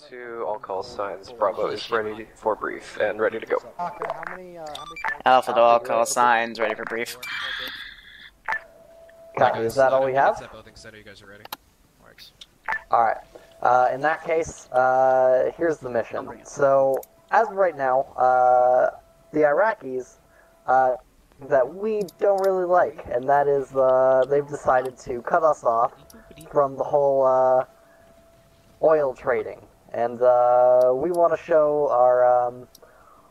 to all call signs. Bravo is ready for brief and ready to go. Alpha to all call signs, ready for brief. Copy. Is that all we have? You guys are ready. Works. Alright. In that case, here's the mission. So, as of right now, the Iraqis, that we don't really like, and that is, they've decided to cut us off from the whole, oil trading. And, we want to show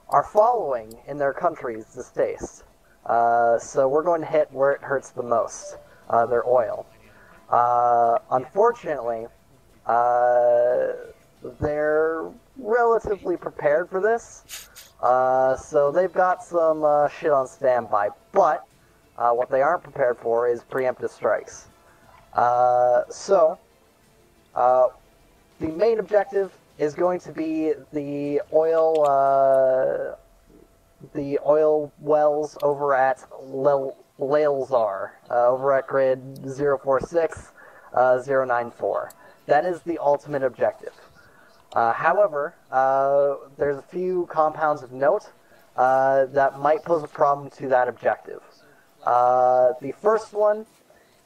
our following in their country's distaste. So we're going to hit where it hurts the most, their oil. Unfortunately, they're relatively prepared for this, so they've got some shit on standby, but what they aren't prepared for is preemptive strikes. The main objective is going to be the oil wells over at Lcpl over at grid 046094. That is the ultimate objective. However, there's a few compounds of note that might pose a problem to that objective. The first one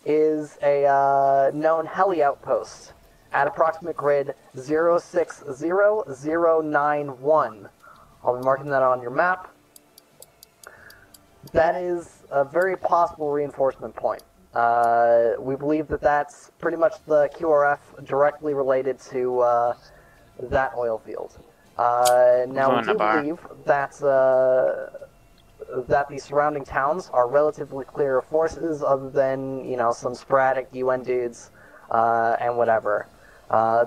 is a known heli outpost at approximate grid 060091. I'll be marking that on your map. That is a very possible reinforcement point. We believe that that's pretty much the QRF directly related to that oil field. Now, we do believe that, that the surrounding towns are relatively clear of forces other than, you know, some sporadic UN dudes and whatever.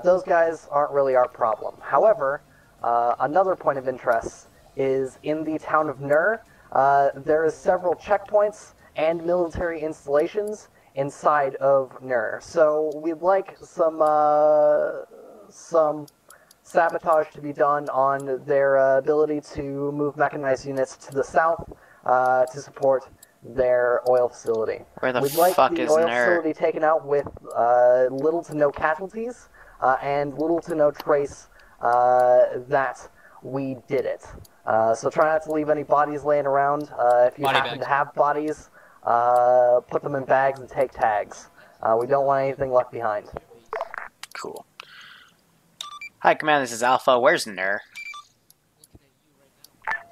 Those guys aren't really our problem. However, another point of interest is in the town of Nur. There is several checkpoints and military installations inside of Nur. So we'd like some sabotage to be done on their ability to move mechanized units to the south to support their oil facility. Where the We'd like fuck the is oil Nur? facility taken out with little to no casualties and little to no trace that we did it. So try not to leave any bodies laying around. If you happen to have bodies, put them in bags and take tags. We don't want anything left behind. Cool. Hi, Command, this is Alpha. Where's Nur?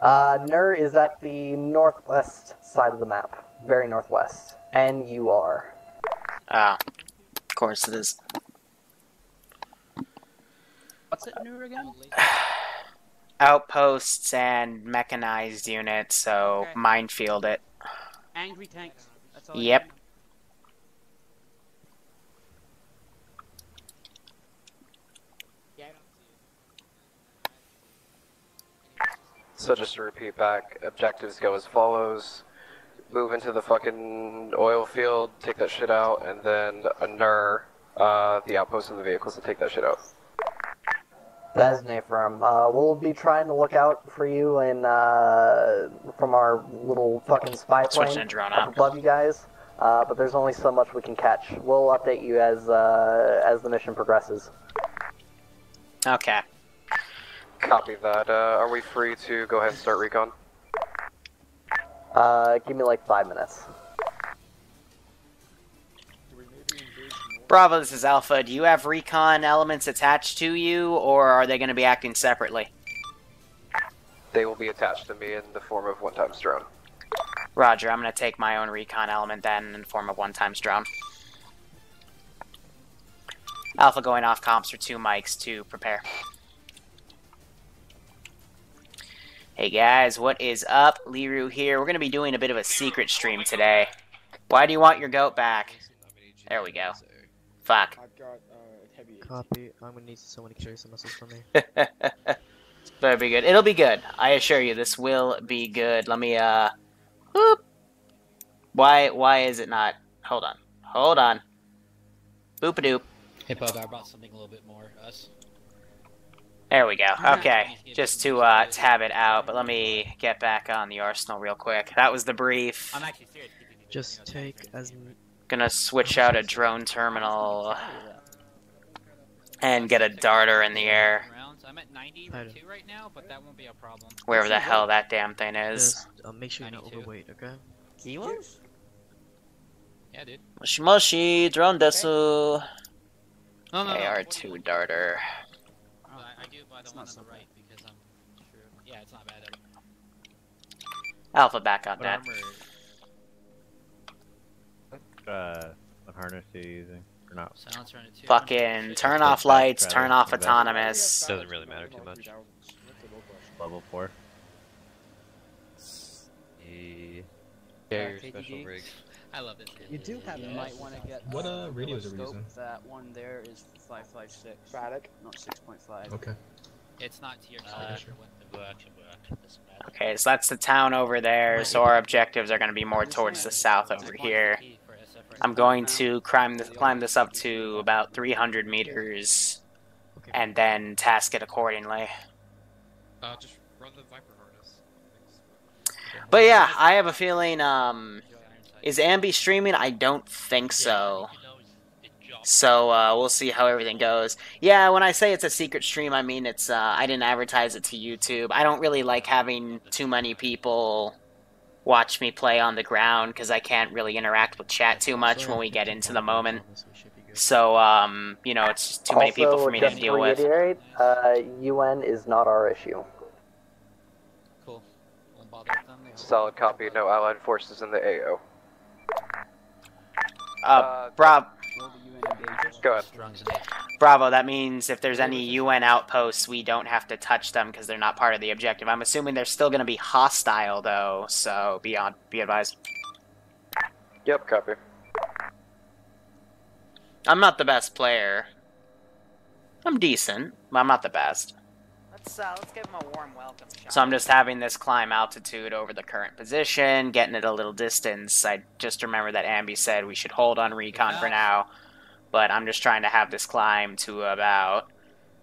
Nur is at the northwest side of the map. Very northwest. N-U-R. Ah, of course it is. What's it, Nur again? Outposts and mechanized units, so Okay. minefield it. Angry tanks. That's all. Yep. So just to repeat back, objectives go as follows. Move into the fucking oil field, take that shit out, and then Nur, the outpost and the vehicles to take that shit out. That is an affirm. We'll be trying to look out for you in, from our little fucking spy Switching plane a drone up out. above you guys, but there's only so much we can catch. We'll update you as the mission progresses. Okay. Copy that. Are we free to go ahead and start recon? Give me like 5 minutes. Bravo, this is Alpha. Do you have recon elements attached to you, or are they going to be acting separately? They will be attached to me in the form of one-times drone. Roger, I'm going to take my own recon element then in the form of one-times drone. Alpha going off comps for 2 mics to prepare. Hey guys, what is up? Liru here. We're going to be doing a bit of a secret stream today. Why do you want your goat back? There we go. Fuck. I've got Copy. I'm gonna need someone to carry some missiles for me. Better be good. It'll be good. I assure you, this will be good. Let me, Whoop. Why is it not? Hold on. Hold on. Boop-a-doop. Hey, Bub, I brought something a little bit more us. There we go. Okay. Just to tab it out, but let me get back on the arsenal real quick. That was the brief. I'm actually serious. Just take as... Gonna switch out a drone terminal and get a darter in the air. I'm at 90 Item. 2 right now, but that won't be a problem. Wherever the hell that damn thing is. Just make sure you're not 92. overweight, okay? Kilos? Yeah, dude. Moshi moshi, drone desu. No, no, no. AR2 darter. I do buy the one on the right because I'm true. Yeah, it's not bad at all. Alpha back on What that. What harness are you using? Or not? Silencer on it too. Fucking turn off lights, turn off autonomous. Doesn't really matter too much. Level 4. Yeah, your special rigs. I love this. You do have You that. might want to get. What radios are we scope. using? That one there is 556. Static. Not 6.5. Okay. It's not tier Okay, so that's the town over there, so our objectives are going to be more towards the south over here. I'm going to climb this up to about 300 meters, and then task it accordingly. Just run the Viper harness. But yeah, I have a feeling, is Ambi streaming? I don't think so. So, we'll see how everything goes. Yeah, when I say it's a secret stream, I mean it's, I didn't advertise it to YouTube. I don't really like having too many people watch me play on the ground, because I can't really interact with chat too much when we get into the moment. So, you know, it's just too many people for me to deal with. reiterate, UN is not our issue. Cool. Won't bother with them. Solid copy. No allied forces in the AO. Go ahead. Bravo, that means if there's any UN outposts, we don't have to touch them because they're not part of the objective. I'm assuming they're still going to be hostile, though, so be advised. Yep, copy. I'm not the best player. I'm decent, but I'm not the best. Let's give him a warm welcome shot. So I'm just having this climb altitude over the current position, getting it a little distance. I just remember that Ambi said we should hold on recon for now, but I'm just trying to have this climb to about,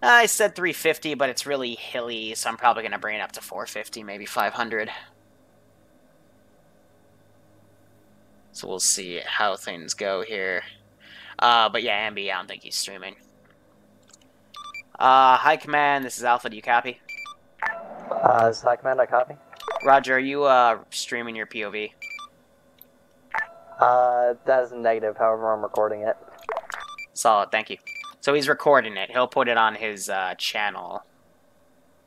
I said 350, but it's really hilly, so I'm probably going to bring it up to 450, maybe 500. So we'll see how things go here. But yeah, Ambi, I don't think he's streaming. Hi, Command, this is Alpha, do you copy? This is High Command, I copy. Roger, are you, streaming your POV? That is a negative, however I'm recording it. Solid, thank you. So he's recording it. He'll put it on his, channel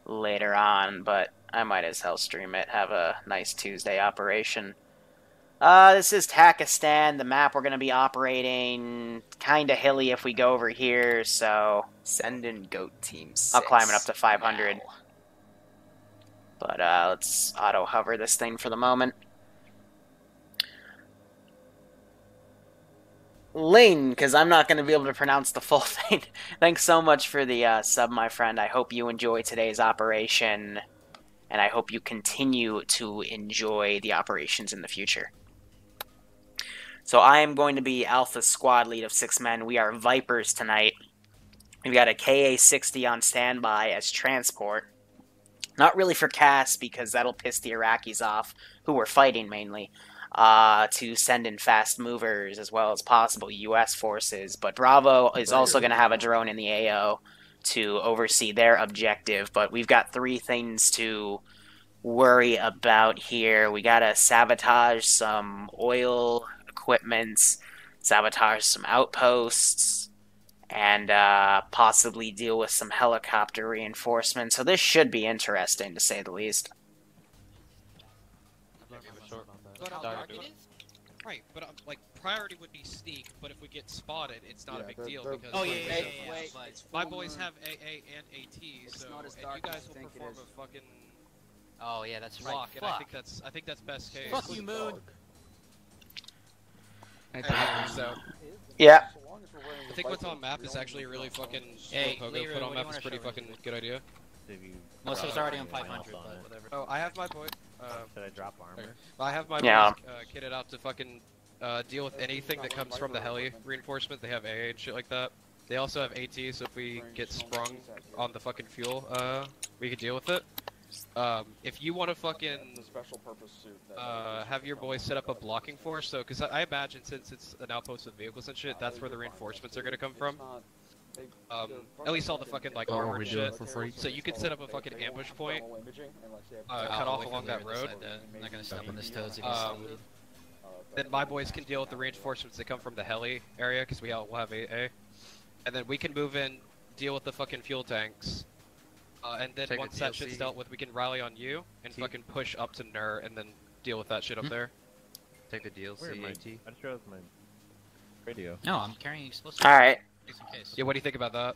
later on, but I might as hell stream it. Have a nice Tuesday operation. This is Takistan. The map we're going to be operating, kind of hilly if we go over here, so send in goat team 6. I'll climb it up to 500. Now. But let's auto-hover this thing for the moment. Lane, because I'm not going to be able to pronounce the full thing. Thanks so much for the sub, my friend. I hope you enjoy today's operation, and I hope you continue to enjoy the operations in the future. So I am going to be Alpha squad lead of 6 men. We are Vipers tonight. We've got a KA-60 on standby as transport. Not really for CAS, because that'll piss the Iraqis off, who we're fighting mainly, to send in fast movers as well as possible US forces. But Bravo is also going to have a drone in the AO to oversee their objective. But we've got 3 things to worry about here. We got to sabotage some oil equipments, sabotage some outposts, and possibly deal with some helicopter reinforcements. So this should be interesting, to say the least. Right, but like priority would be sneak, but if we get spotted, it's not a big deal because my boys have AA and AT, so and you guys will perform a fucking that's lock, right. and I think that's best case. Fuck you, Moon. Yeah. I think what's on map is actually a really fucking Liru, put on map is pretty fucking good idea. Most of us already on 500, but whatever. Oh, I have my boy. Should I drop armor? I have my boys kitted out to fucking deal with anything that comes from the heli reinforcement. They have AA and shit like that. They also have AT, so if we get sprung on the fucking fuel, we can deal with it. If you want to fucking have your boys set up a blocking force, so because I imagine since it's an outpost with vehicles and shit, that's where the reinforcements are gonna come from. At least all the fucking like armored shit. So you could set up a fucking ambush point, cut off along that road. I'm not gonna step on this toes if Then my boys can deal with the reinforcements that come from the heli area because we'll have AA, and then we can move in, deal with the fucking fuel tanks, and then Take once the that DLC. shit's dealt with, we can rally on you and fucking push up to Nur and then deal with that shit up there. Take the DLC. Where am I? AT. I chose my radio. No, I'm carrying explosives. Alright. Just in case. Yeah, what do you think about that?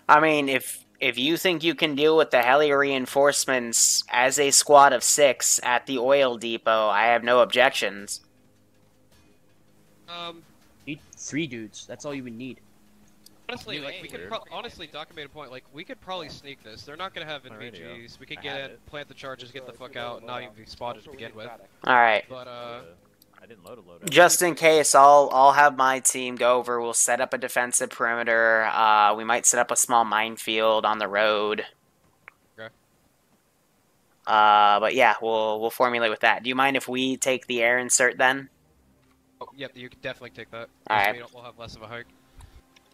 I mean, if you think you can deal with the heli reinforcements as a squad of 6 at the oil depot, I have no objections. Need 3 dudes. That's all you would need. Honestly, like we could honestly, Doc made a point. Like we could probably sneak this. They're not gonna have NVGs. We could get in, plant the charges, get the fuck out, and not even be spotted to begin with. Alright. But I didn't load a load. Just in case, I'll have my team go over. We'll set up a defensive perimeter. We might set up a small minefield on the road. Okay. But yeah, we'll formulate with that. Do you mind if we take the air insert then? oh, yep, you can definitely take that. Alright. We'll have less of a hike.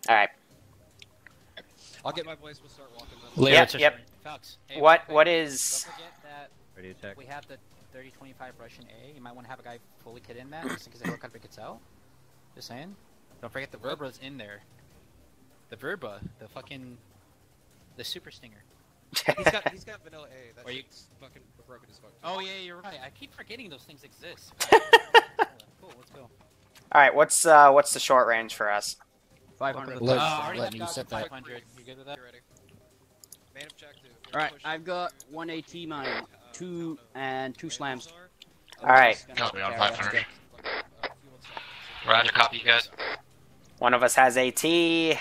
Alright. I'll get my boys. We'll start walking them. Yep. Fox, hey, What don't is... forget that Radio check. we have the 30-25 Russian A. You might want to have a guy fully kit in that, just in case the helicopter gets out. Just saying. Don't forget the Verba's in there. The Verba, the Super Stinger. He's got vanilla A. That Or you- shit's fucking broken as fuck. Oh yeah, you're right. I keep forgetting those things exist. Cool, let's go. Alright, what's the short range for us? 500. Let- already let got me set that. 500. You good with that? Get ready. Man objective. Alright, I've got 1 AT mine, 2 and 2 slams. Alright. Copy on 500. Roger, copy, you guys. One of us has AT. Yep.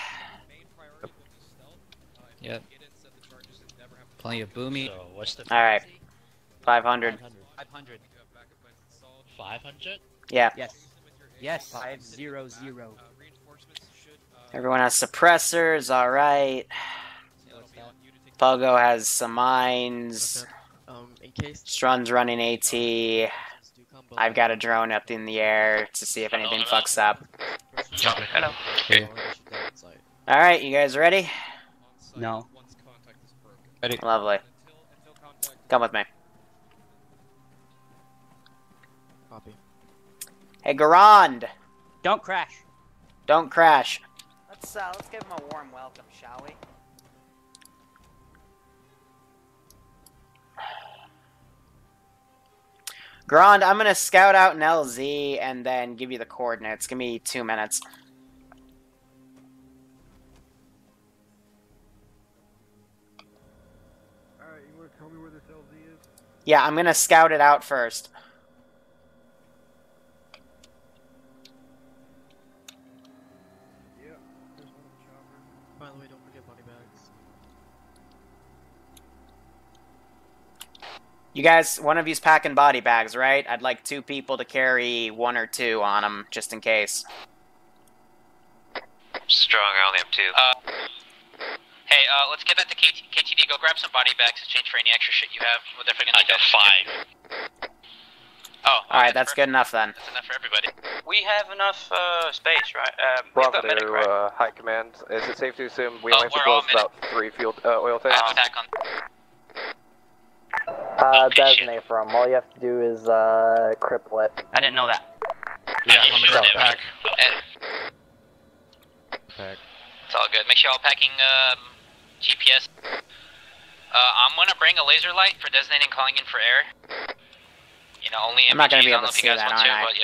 Plenty of boomy. So, what's the Alright. 500. 500. 500? Yeah. Yes. Yes. 500. Everyone has suppressors, alright. Pogo has some mines. In case Strun's running AT. I've got a drone up in the air to see if anything fucks up. Copy. Hello. Okay. Alright, you guys ready? No. Lovely. Come with me. Copy. Hey, Garand! Don't crash. Don't crash. Let's give him a warm welcome, shall we? Grand, I'm gonna scout out an LZ and then give you the coordinates. Give me 2 minutes. Alright, you wanna tell me where this LZ is? Yeah, I'm gonna scout it out first. Yeah, there's one in the chopper. By the way, don't forget body bags. You guys, one of you's packing body bags, right? I'd like 2 people to carry 1 or 2 on them, just in case. Strong, I only have 2. Hey, let's get back to KTD. Go grab some body bags to change for any extra shit you have. We're definitely gonna need 5. Oh, Alright, that's good enough then. That's enough for everybody. We have enough space, right? Bravo to High Command. Is it safe to assume we only have to we're all close about 3 oil tanks? Attack on. Designate from. All you have to do is cripple it. I didn't know that. Yeah, I'm gonna grab pack. Pack. It's all good. Make sure y'all packing GPS. I'm gonna bring a laser light for designating calling in for air. You know, only I'm not gonna be MPGs, able I don't know to if you see guys that, want to, aren't but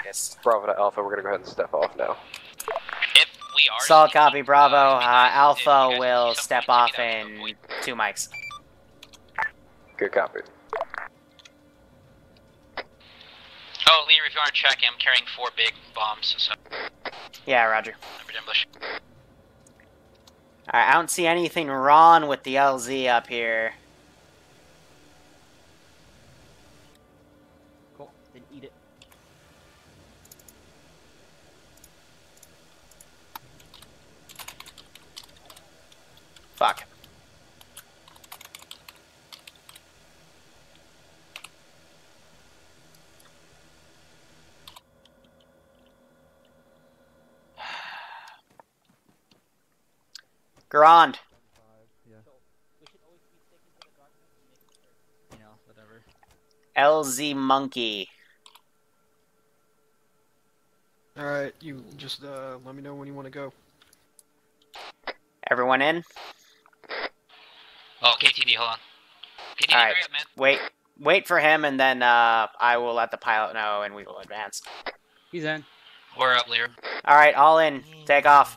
yeah. Elitist. Bravo to Alpha, we're gonna go ahead and step off now. If we are Solid sneaking, copy, Bravo. it'd be nice if you Alpha guys will could see step something, off that would in avoid- 2 mics. Good copy. Oh, Leader, if you aren't tracking, I'm carrying 4 big bombs, so Yeah, roger. remember to ambush. Alright, I don't see anything wrong with the LZ up here. Cool. Then eat it. Fuck. Grand. You know, whatever. LZ Monkey. Alright, you just let me know when you want to go. Everyone in? Oh, KTD, hold on. KTD, Alright, hurry up, man. wait for him, and then I will let the pilot know, and we will advance. He's in. We're up, Liru. Alright, all in. Take off.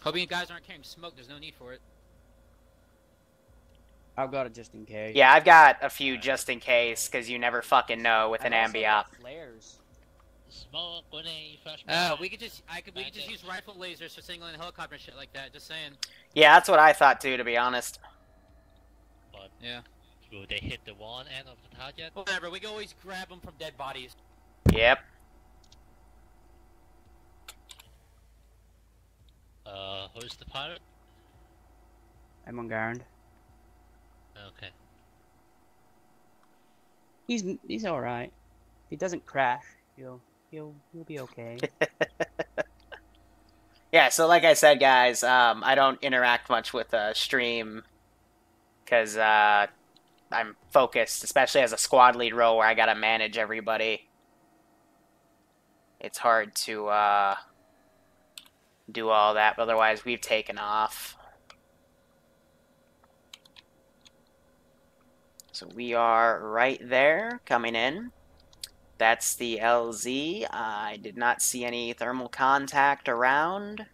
Hoping you guys aren't carrying smoke. There's no need for it. I've got it just in case. Yeah, I've got a few just in case, because you never fucking know with an ambi-op. Flares. Smoke, grenade, We could just use rifle lasers for signaling helicopter and shit like that. Just saying. Yeah, that's what I thought too, to be honest. But yeah. Will they hit the one end of the target? Whatever. We can always grab them from dead bodies. Yep. Who's the pilot? I'm on guard. Okay. He's all right. If he doesn't crash, he'll be okay. Yeah, so like I said, guys, I don't interact much with stream because I'm focused, especially as a squad lead role where I gotta manage everybody. It's hard to do all that, but otherwise we've taken off. So we are right there, coming in. That's the LZ. I did not see any thermal contact around.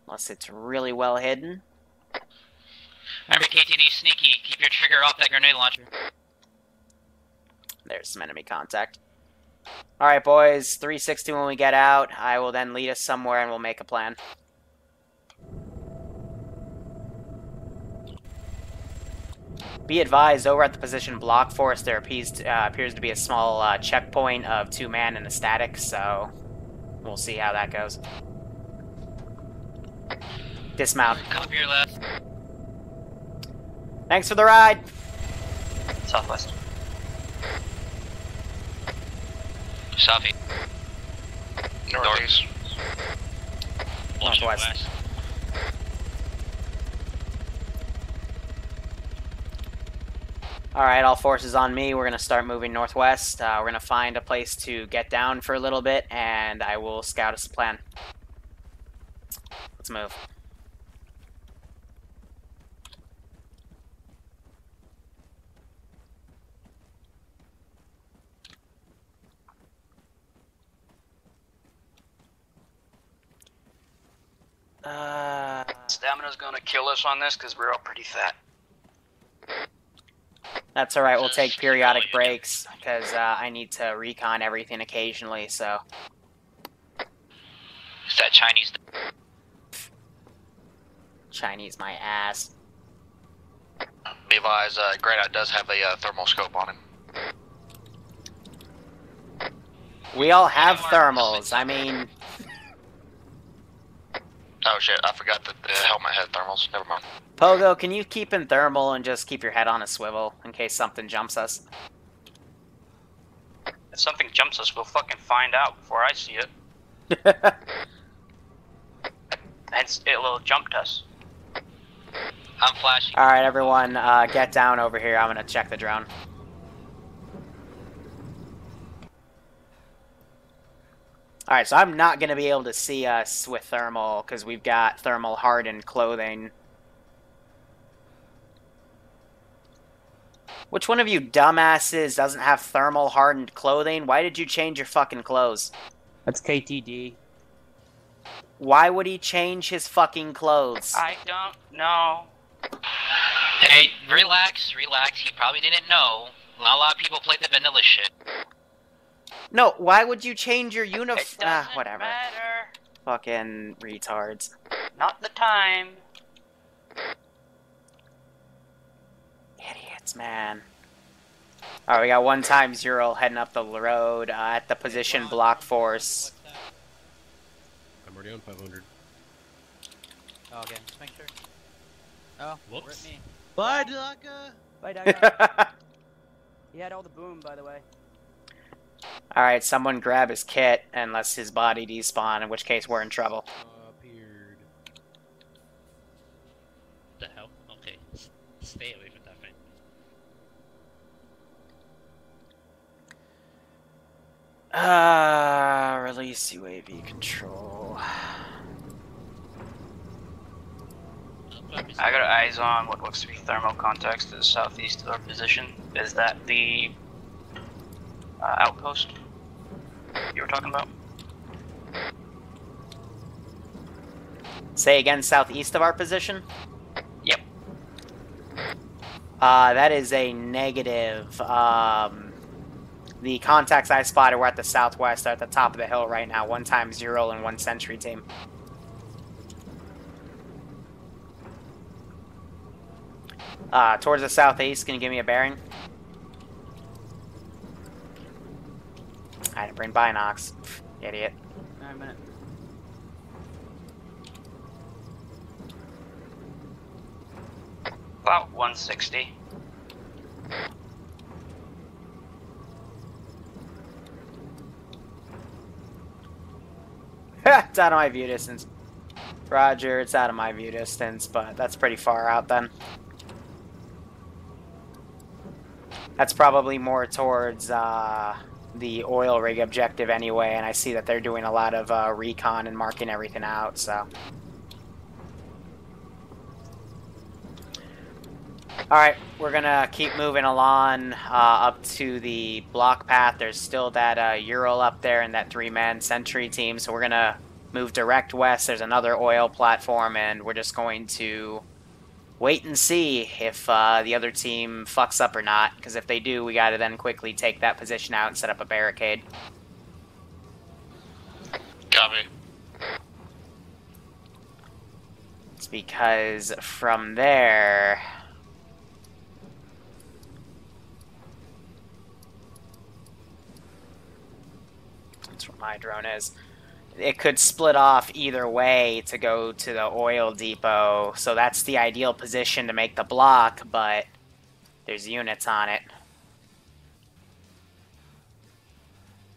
Unless it's really well hidden. Remember, KTD, sneaky. Keep your trigger off that grenade launcher. There's some enemy contact. Alright, boys. 360 when we get out. I will then lead us somewhere and we'll make a plan. Be advised, over at the position block force, there appears to be a small checkpoint of 2-man and a static, so we'll see how that goes. Dismount. Copy your left. Thanks for the ride! Southwest. Southeast. Northeast. Northwest. Alright, all forces on me. We're going to start moving northwest. We're going to find a place to get down for a little bit, and I will scout us a plan. Let's move. Stamina's gonna kill us on this because we're all pretty fat. That's alright, we'll take periodic breaks, because I need to recon everything occasionally, so... It's that Chinese... Chinese my ass. Be advised, Greta does have a thermal scope on him. We all have thermals, I mean... Oh shit, I forgot that the helmet had thermals. Never mind. Pogo, can you keep in thermal and just keep your head on a swivel in case something jumps us? If something jumps us, we'll fucking find out before I see it. Hence, it'll jump us. I'm flashing. Alright, everyone, get down over here. I'm gonna check the drone. Alright, so I'm not gonna be able to see us with thermal, because we've got thermal hardened clothing. Which one of you dumbasses doesn't have thermal hardened clothing? Why did you change your fucking clothes? That's KTD. Why would he change his fucking clothes? I don't know. Hey, relax, relax. He probably didn't know. Not a lot of people play the vanilla shit. No, why would you change your uniform? Whatever. Matter. Fucking retards. Not the time. Idiots, man. Alright, we got 1x0 heading up the road at the position block force. I'm already on 500. Oh, okay, just make sure. Oh, whoops. Me. Bye, Daka! Bye, Daka. He had all the boom, by the way. Alright, someone grab his kit unless his body despawn, in which case we're in trouble. Appeared. The hell? Okay. Stay away from that thing. Release UAV control. I got eyes on what looks to be thermal contacts to the southeast of our position. Is that the outpost you were talking about? Say again, southeast of our position? Yep. That is a negative. The contacts I spotted were at the southwest, they're at the top of the hill right now. 1x0 and 1 sentry team. Towards the southeast, can you give me a bearing? I didn't bring binocs. Idiot. Wait a minute. About 160. It's out of my view distance. Roger, it's out of my view distance, but that's pretty far out then. That's probably more towards the oil rig objective anyway, and I see that they're doing a lot of recon and marking everything out, so. Alright, we're gonna keep moving along up to the block path. There's still that Ural up there and that 3-man sentry team, so we're gonna move direct west. There's another oil platform, and we're just going to wait and see if the other team fucks up or not, because if they do, we gotta then quickly take that position out and set up a barricade. Copy. It's because from there... That's where my drone is. It could split off either way to go to the oil depot, so that's the ideal position to make the block, but there's units on it.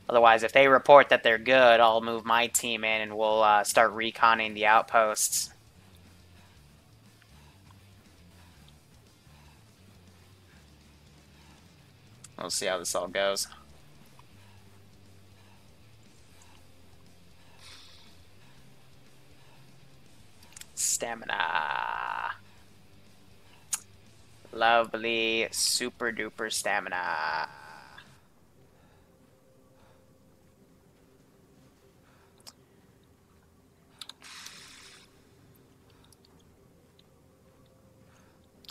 Otherwise, if they report that they're good, I'll move my team in and we'll start reconning the outposts. We'll see how this all goes. Stamina. Lovely, super duper stamina.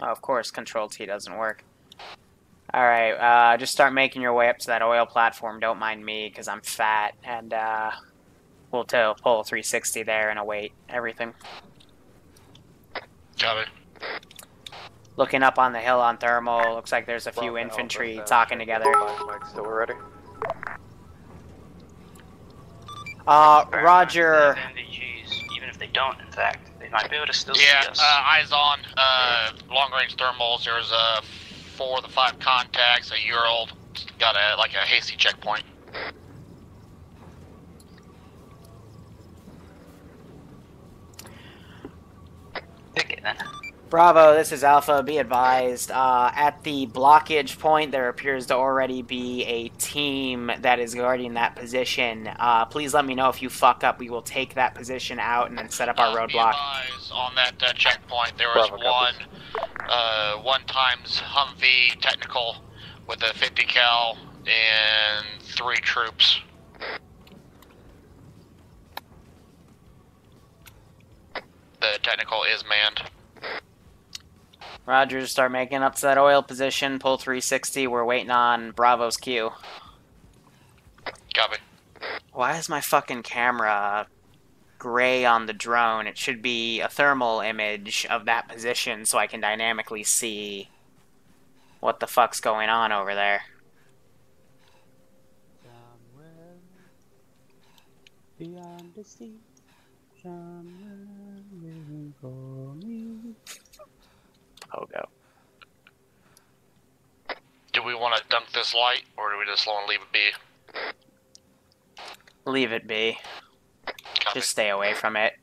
Oh, of course, Control T doesn't work. Alright, just start making your way up to that oil platform. Don't mind me, because I'm fat, and we'll pull 360 there and await everything. Got it. Looking up on the hill on thermal, looks like there's a few infantry talking together. Mike's still ready. Roger. Even if they don't, in fact, they might be able to still see us. Eyes on. Long range thermals. There's 4 of the 5 contacts. A Ural. Got a hasty checkpoint. Pick it then. Bravo, this is Alpha. Be advised, at the blockage point, there appears to already be a team that is guarding that position. Please let me know if you fuck up. We will take that position out and then set up our roadblock. Be advised, on that checkpoint, there was one times Humvee technical with a 50 cal and 3 troops. The technical is manned. Roger, start making up to that oil position. Pull 360. We're waiting on Bravo's queue. Copy. Why is my fucking camera gray on the drone? It should be a thermal image of that position so I can dynamically see what the fuck's going on over there. Somewhere beyond the sea, someone waiting for me. Pogo. Do we want to dunk this light, or do we just want to leave it be? Leave it be. Copy. Just stay away from it.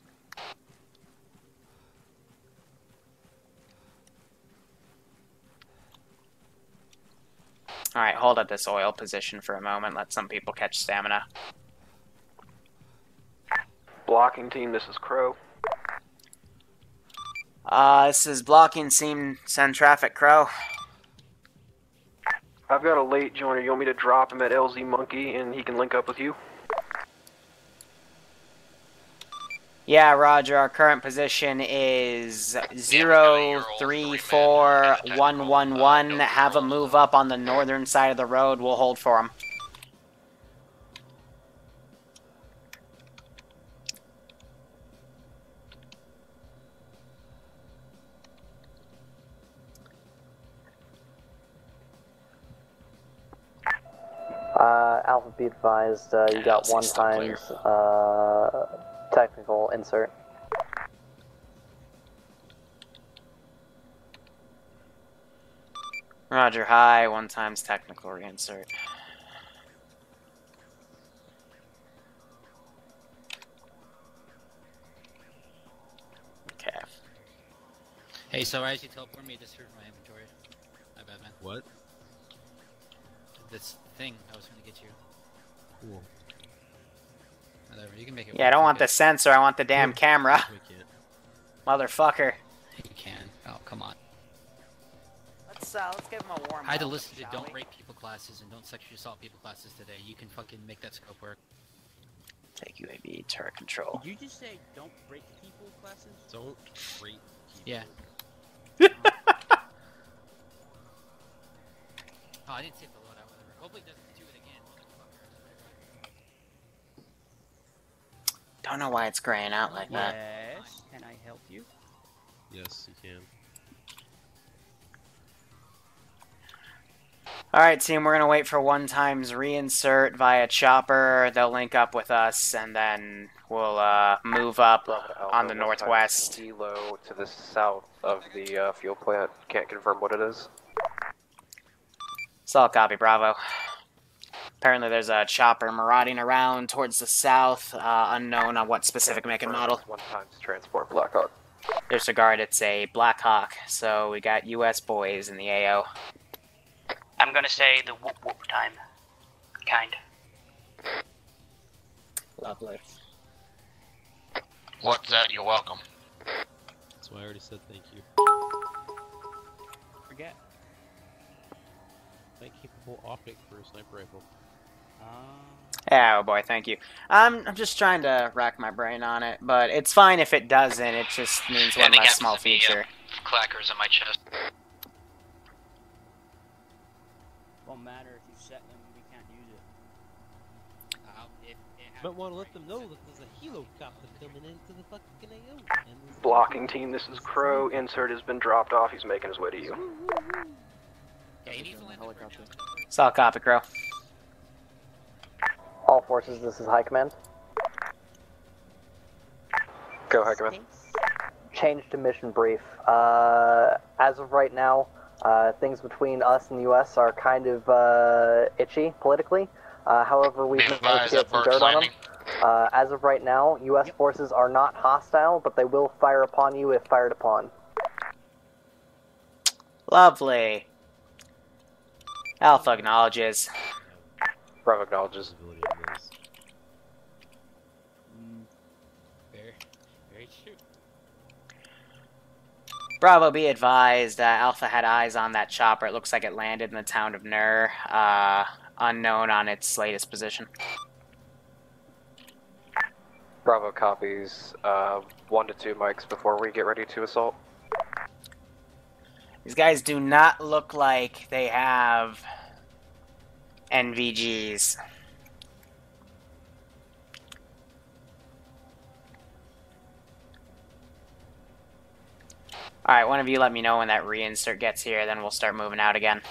Alright, hold at this oil position for a moment. Let some people catch stamina. Blocking team, this is Crow. This is blocking team. Send traffic, Crow. I've got a late joiner. You want me to drop him at LZ Monkey and he can link up with you? Yeah, Roger. Our current position is 034111. Have a move up on the northern side of the road. We'll hold for him. Alpha, be advised, you got one times technical insert. Roger, high, one times technical reinsert. Okay. Hey, so as you teleport me, just heard my inventory. My bad, man. What? This thing I was going to get you. Cool. Whatever, you can make it Yeah, I don't want the sensor, I want the damn camera. We can't. Motherfucker. You can. Oh, come on. Let's give him a warm I had to up, listen to shall don't we? rape people classes and don't sexually assault people classes today. You can fucking make that scope work. Take UAV turret control. Did you just say don't break people classes? Don't rape people. Yeah. Oh, I didn't save the loadout, whatever. Hopefully it doesn't do it again, motherfucker. Don't know why it's graying out like that. Yes. Can I help you? Yes, you can. Alright, team, we're gonna wait for one times reinsert via chopper. They'll link up with us, and then we'll move up on the northwest. Kilo to the south of the fuel plant. Can't confirm what it is. Solid copy, Bravo. Apparently there's a chopper marauding around towards the south, unknown on what specific make and model. One times transport Blackhawk. Disregard, it's a Blackhawk, so we got US boys in the AO. I'm gonna say the whoop whoop time. Kind. Lovely. What's that? You're welcome. That's why I already said thank you. Forget. Thank capable optic for a sniper rifle. Yeah, oh boy, thank you. I'm just trying to rack my brain on it, but it's fine if it doesn't. It just means one less small feature. Clackers on my chest. Won't matter if you set them, we can't use it. Might want to let them know that there's a helicopter coming into the fucking AO. Blocking team, this is Crow. Insert has been dropped off. He's making his way to you. Yeah, he needs to land helicopter. Solid copy, Crow. All forces, this is High Command. Go, High Command. Change to mission brief. As of right now, things between us and the U.S. are kind of itchy politically. However, we've managed to get some dirt on them. As of right now, U.S. forces are not hostile, but they will fire upon you if fired upon. Lovely. Alpha acknowledges. Bravo acknowledges. Very true. Bravo, be advised, Alpha had eyes on that chopper. It looks like it landed in the town of Nur. Unknown on its latest position. Bravo copies 1 to 2 mics before we get ready to assault. These guys do not look like they have NVGs. Alright, one of you let me know when that reinsert gets here, then we'll start moving out again.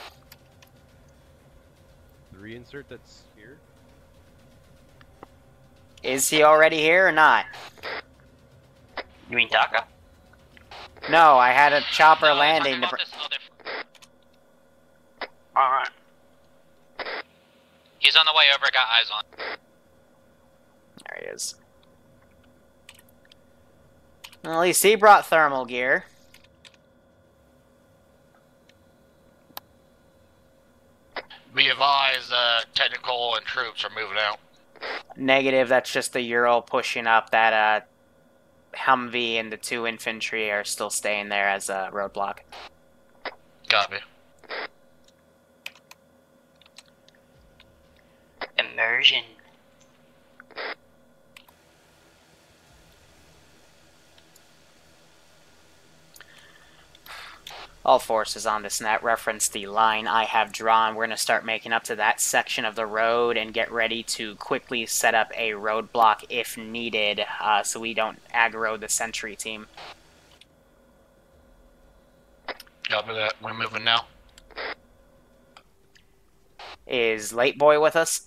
The reinsert that's here? Is he already here or not? You mean Taka? No, I had a chopper landing to... Alright. He's He's on the way over, got eyes on. There he is. Well, at least he brought thermal gear. Be advised, technical and troops are moving out. Negative, that's just the Ural pushing up. That Humvee and the 2 infantry are still staying there as a roadblock. Copy. Immersion. All forces on this net reference the line I have drawn. We're going to start making up to that section of the road and get ready to quickly set up a roadblock if needed, so we don't aggro the sentry team. Copy that. We're moving now. Is Late Boy with us?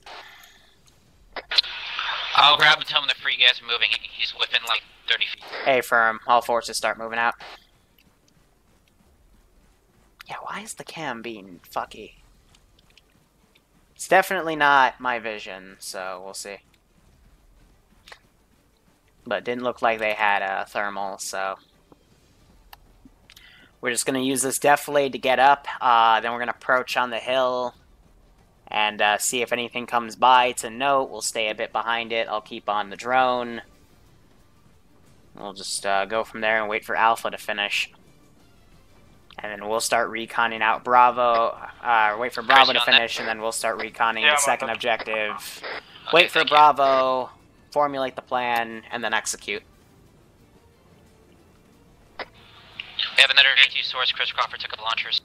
I'll grab him, tell him the free gas moving. He's within like 30 feet. Hey, firm. All forces start moving out. Yeah, why is the cam being fucky? It's definitely not my vision, so we'll see. But it didn't look like they had a thermal, so... We're just going to use this defilade to get up, then we're going to approach on the hill, and see if anything comes by to note. We'll stay a bit behind it. I'll keep on the drone. We'll just go from there and wait for Alpha to finish. And then we'll start reconning out Bravo, wait for Bravo to finish, and then we'll start reconning the second objective. Wait for Bravo, formulate the plan, and then execute. We have another AT source. Chris Crawford took up launchers.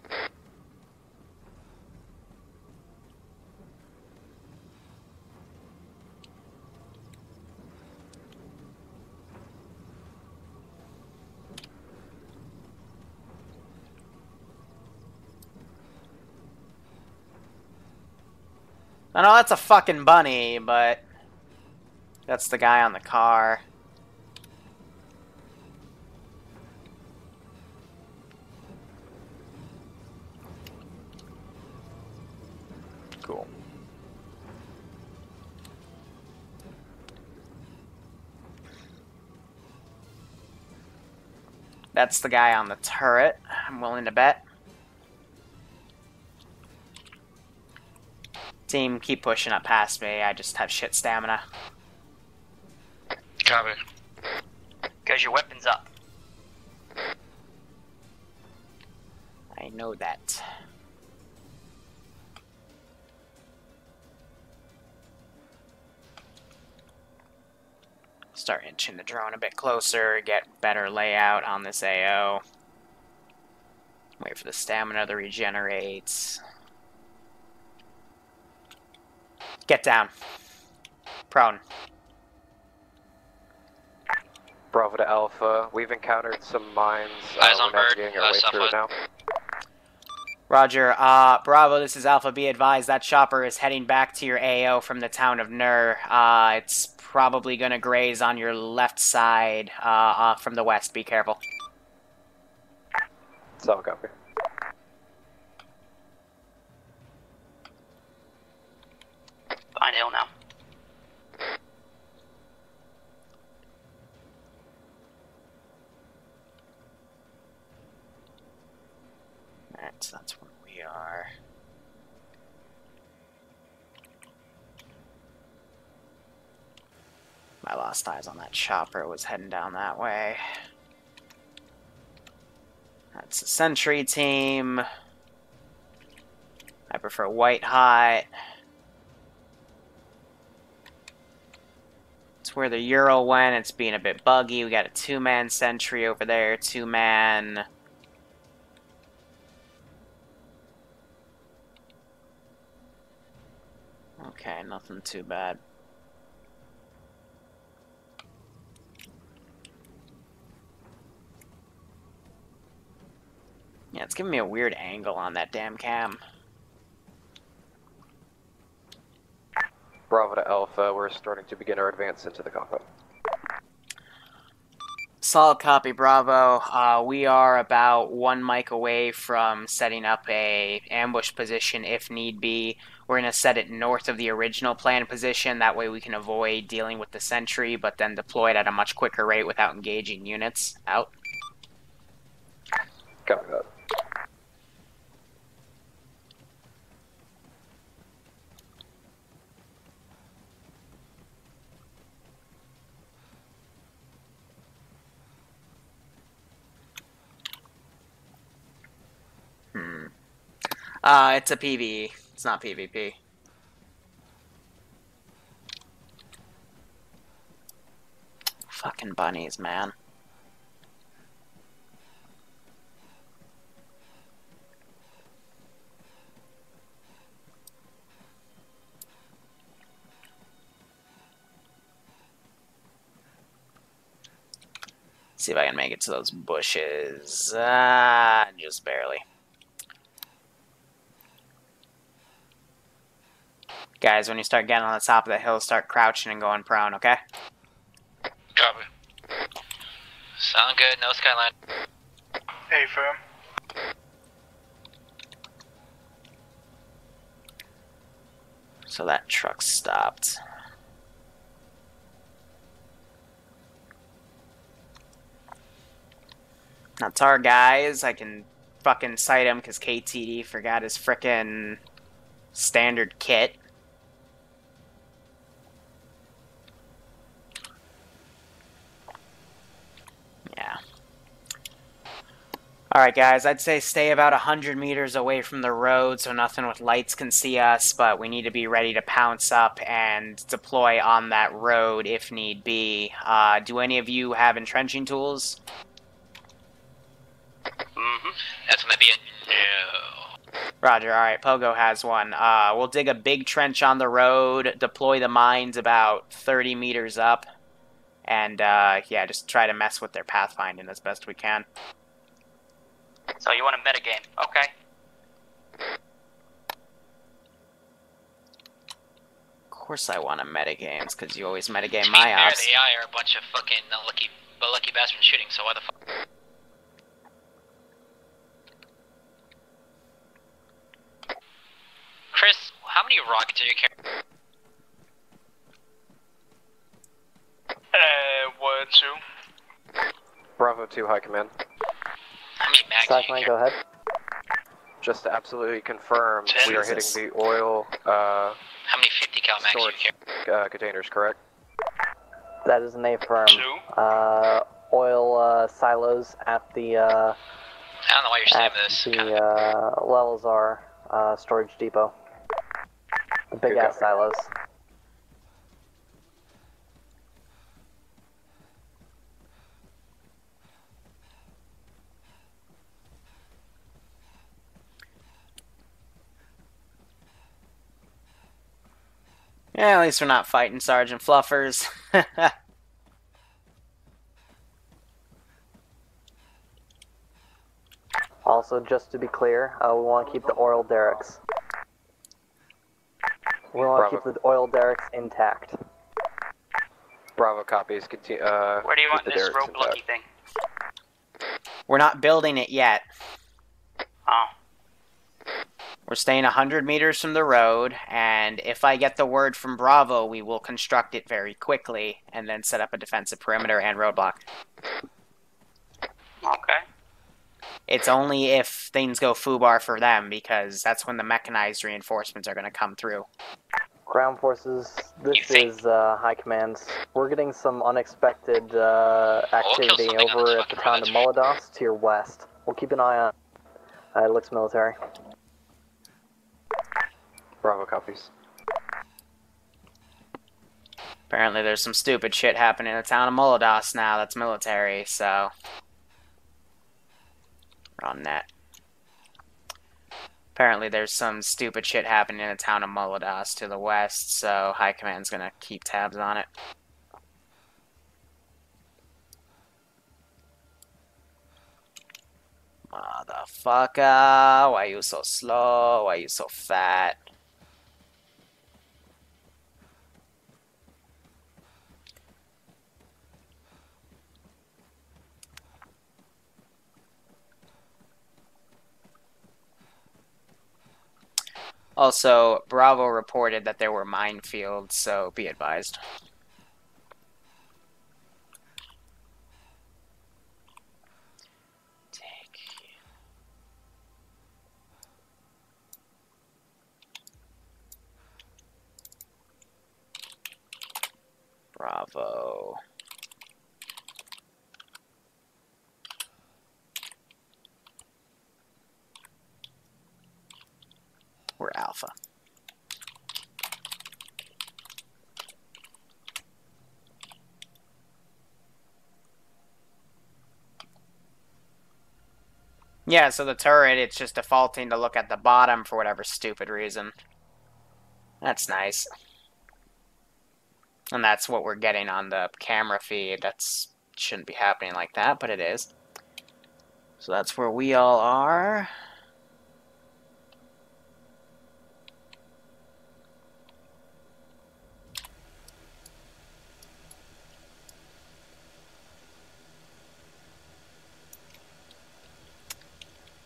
I know that's a fucking bunny, but that's the guy on the car. Cool. That's the guy on the turret, I'm willing to bet. Team, keep pushing up past me. I just have shit stamina. Copy. Because your weapon's up. I know that. Start inching the drone a bit closer, get better layout on this AO. Wait for the stamina to regenerate. Get down. Prone. Bravo to Alpha. We've encountered some mines. Eyes on we're bird. navigating our way through it now. Roger. Bravo, this is Alpha. Be advised that chopper is heading back to your AO from the town of Nur. It's probably going to graze on your left side from the west. Be careful. Solid copy. Behind hill now. Alright, so that's where we are. My lost eyes on that chopper was heading down that way. That's the sentry team. I prefer white hot. It's where the Ural went. It's being a bit buggy. We got a 2-man sentry over there. 2-man. Okay, nothing too bad. Yeah, it's giving me a weird angle on that damn cam. Bravo to Alpha, we're starting to begin our advance into the compound. Solid copy, Bravo. We are about 1 mic away from setting up a ambush position if need be. We're going to set it north of the original planned position. That way we can avoid dealing with the sentry, but then deploy it at a much quicker rate without engaging units. Out. Copy that. It's a PvE. It's not PvP. Fucking bunnies, man. See if I can make it to those bushes. Just barely. Guys, when you start getting on the top of the hill, start crouching and going prone, okay? Copy. Sound good, no skyline. Hey, firm. So that truck stopped. That's our guys. I can fucking sight him because KTD forgot his frickin' standard kit. Yeah. Alright guys, I'd say stay about 100 meters away from the road so nothing with lights can see us, but we need to be ready to pounce up and deploy on that road if need be. Do any of you have entrenching tools? That's gonna be a no. Roger, alright, Pogo has one. We'll dig a big trench on the road, deploy the mines about 30 meters up, and yeah, just try to mess with their pathfinding as best we can. So you want a metagame? Okay. Of course I want a metagames, because you always metagame To my be fair, ops. the AI are a bunch of fucking lucky bastards shooting, so why the fuck? Chris, how many rockets are you carrying? 1, 2. Bravo 2, High Command. How many mags do you carry? Go ahead. Just to absolutely confirm, we are hitting Jesus. the oil How many 50 cal mags do you storage carry? containers, correct? That is an affirm. 2. Oil silos at the I don't know why you're saying this. Lelzar storage depot. The big ass silos. Yeah, at least we're not fighting Sergeant Fluffers. Also, just to be clear, we want to keep the oil derricks. We want to keep the oil derricks intact. Bravo copies. Where do you want this rope lucky thing? We're not building it yet. Oh. We're staying 100 meters from the road, and if I get the word from Bravo, we will construct it very quickly, and then set up a defensive perimeter and roadblock. Okay. It's only if things go foobar for them, because that's when the mechanized reinforcements are going to come through. Ground forces, this is High Command. We're getting some unexpected activity over at the town of Molados to your west. We'll keep an eye on it. It looks military. Bravo copies. Apparently there's some stupid shit happening in the town of Molados now that's military, so... We're on that. Apparently there's some stupid shit happening in the town of Molados to the west, so High Command's gonna keep tabs on it. Motherfucker, why you so slow? Why you so fat? Also, Bravo reported that there were minefields, so be advised. Bravo. We're Alpha. Yeah, so the turret, it's just defaulting to look at the bottom for whatever stupid reason. That's nice. And that's what we're getting on the camera feed. That's shouldn't be happening like that, but it is. So that's where we all are.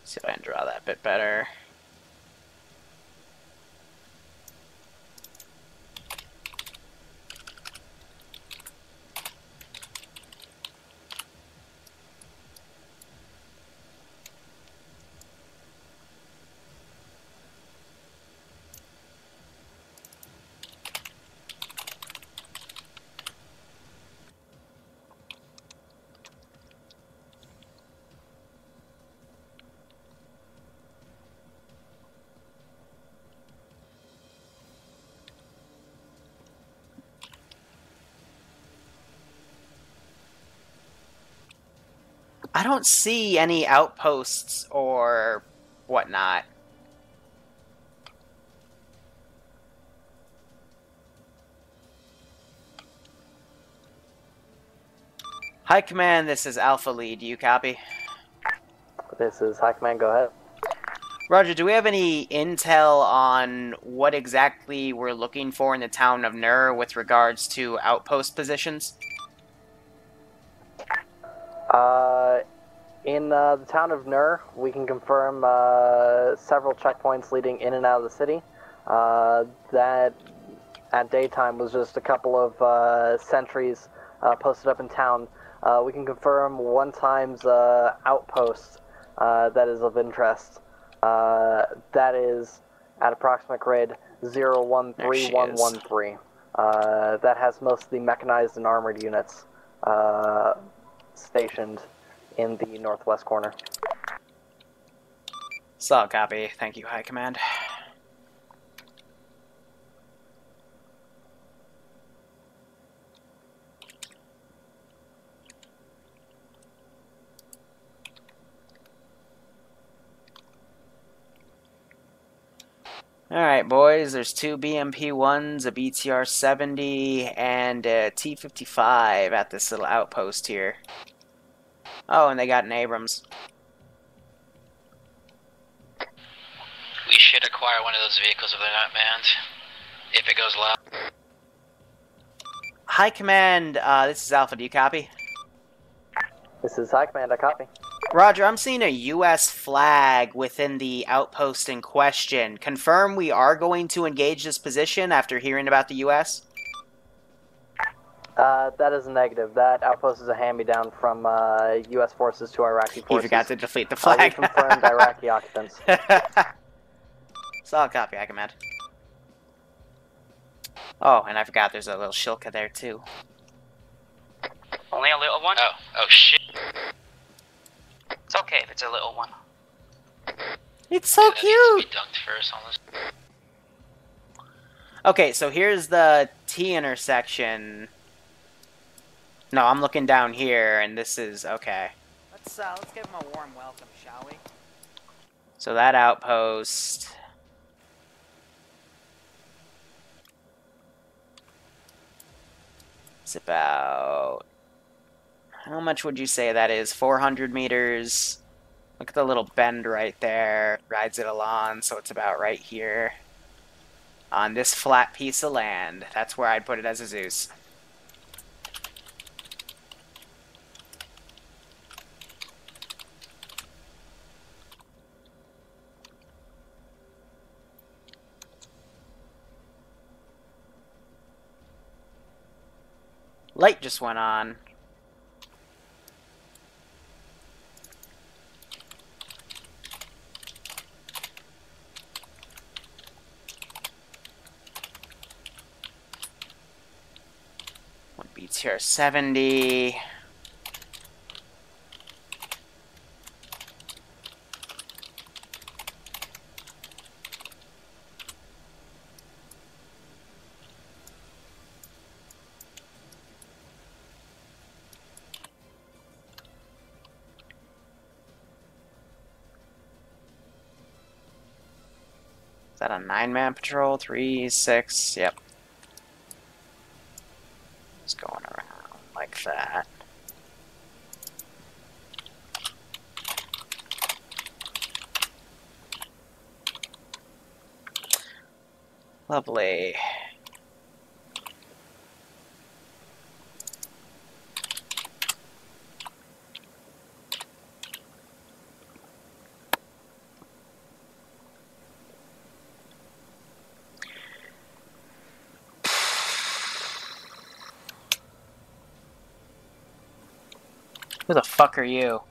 See if I can draw that a bit better. I don't see any outposts or whatnot. High Command, this is Alpha Lead. Do you copy? This is High Command, go ahead. Roger, do we have any intel on what exactly we're looking for in the town of Nur with regards to outpost positions? In the town of Nur, we can confirm several checkpoints leading in and out of the city. That at daytime was just a couple of sentries posted up in town. We can confirm one times outpost that is of interest. That is at approximate grade 013113. That has most of the mechanized and armored units stationed in the northwest corner. Solid copy. Thank you, High Command. Alright, boys, there's two BMP-1s, a BTR-70, and a T-55 at this little outpost here. Oh, and they got an Abrams. We should acquire one of those vehicles if they're not manned. If it goes loud. High Command, this is Alpha, do you copy? This is High Command, I copy. Roger, I'm seeing a U.S. flag within the outpost in question. Confirm we are going to engage this position after hearing about the U.S.? That is a negative. That outpost is a hand-me-down from U.S. forces to Iraqi forces. You forgot to defeat the flag. We confirmed Iraqi occupants. Solid copy, High Command. Oh, and I forgot there's a little Shilka there, too. Only a little one? Oh shit. It's okay if it's a little one. It's so cute! Be dunked first on this. Okay, so here's the T intersection. No, I'm looking down here, and this is okay. Let's give him a warm welcome, shall we? So that outpost. It's about. How much would you say that is? 400 meters. Look at the little bend right there. Rides it along, so it's about right here. On this flat piece of land. That's where I'd put it as a Zeus. Light just went on. One beats here, 70. Is that a 9-man patrol? 3, 6, yep. Just going around like that. Lovely. Who the fuck are you?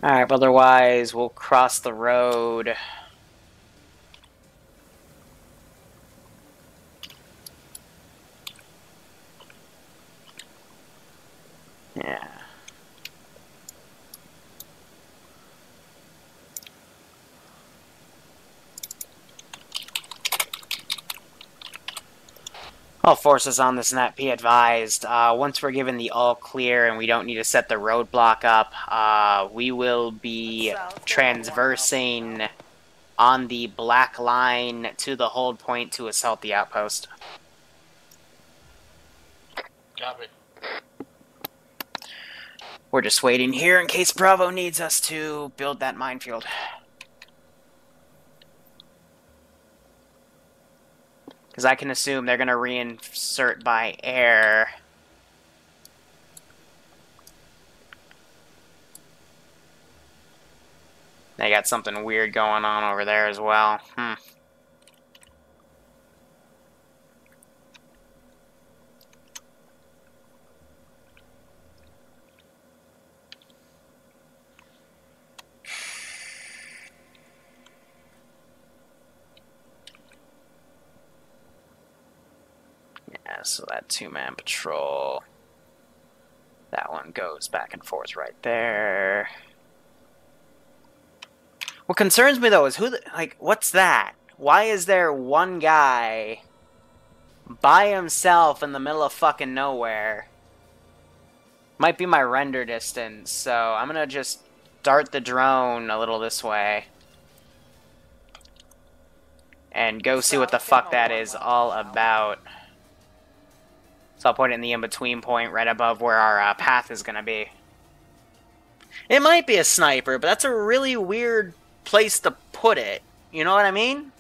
Alright, otherwise we'll cross the road. Yeah. All forces on this net, be advised. Once we're given the all clear and we don't need to set the roadblock up, we will be transversing on the black line to the hold point to assault the outpost. Copy. We're just waiting here in case Bravo needs us to build that minefield. Because I can assume they're going to reinsert by air. They got something weird going on over there as well. Yeah, so that 2-man patrol. That one goes back and forth right there. What concerns me, though, is what's that? Why is there one guy by himself in the middle of fucking nowhere? Might be my render distance, so I'm gonna just dart the drone a little this way. And go see what the fuck that is all about. So I'll put it in the in-between point right above where our path is gonna be. It might be a sniper, but that's a really weird place to put it. You know what I mean?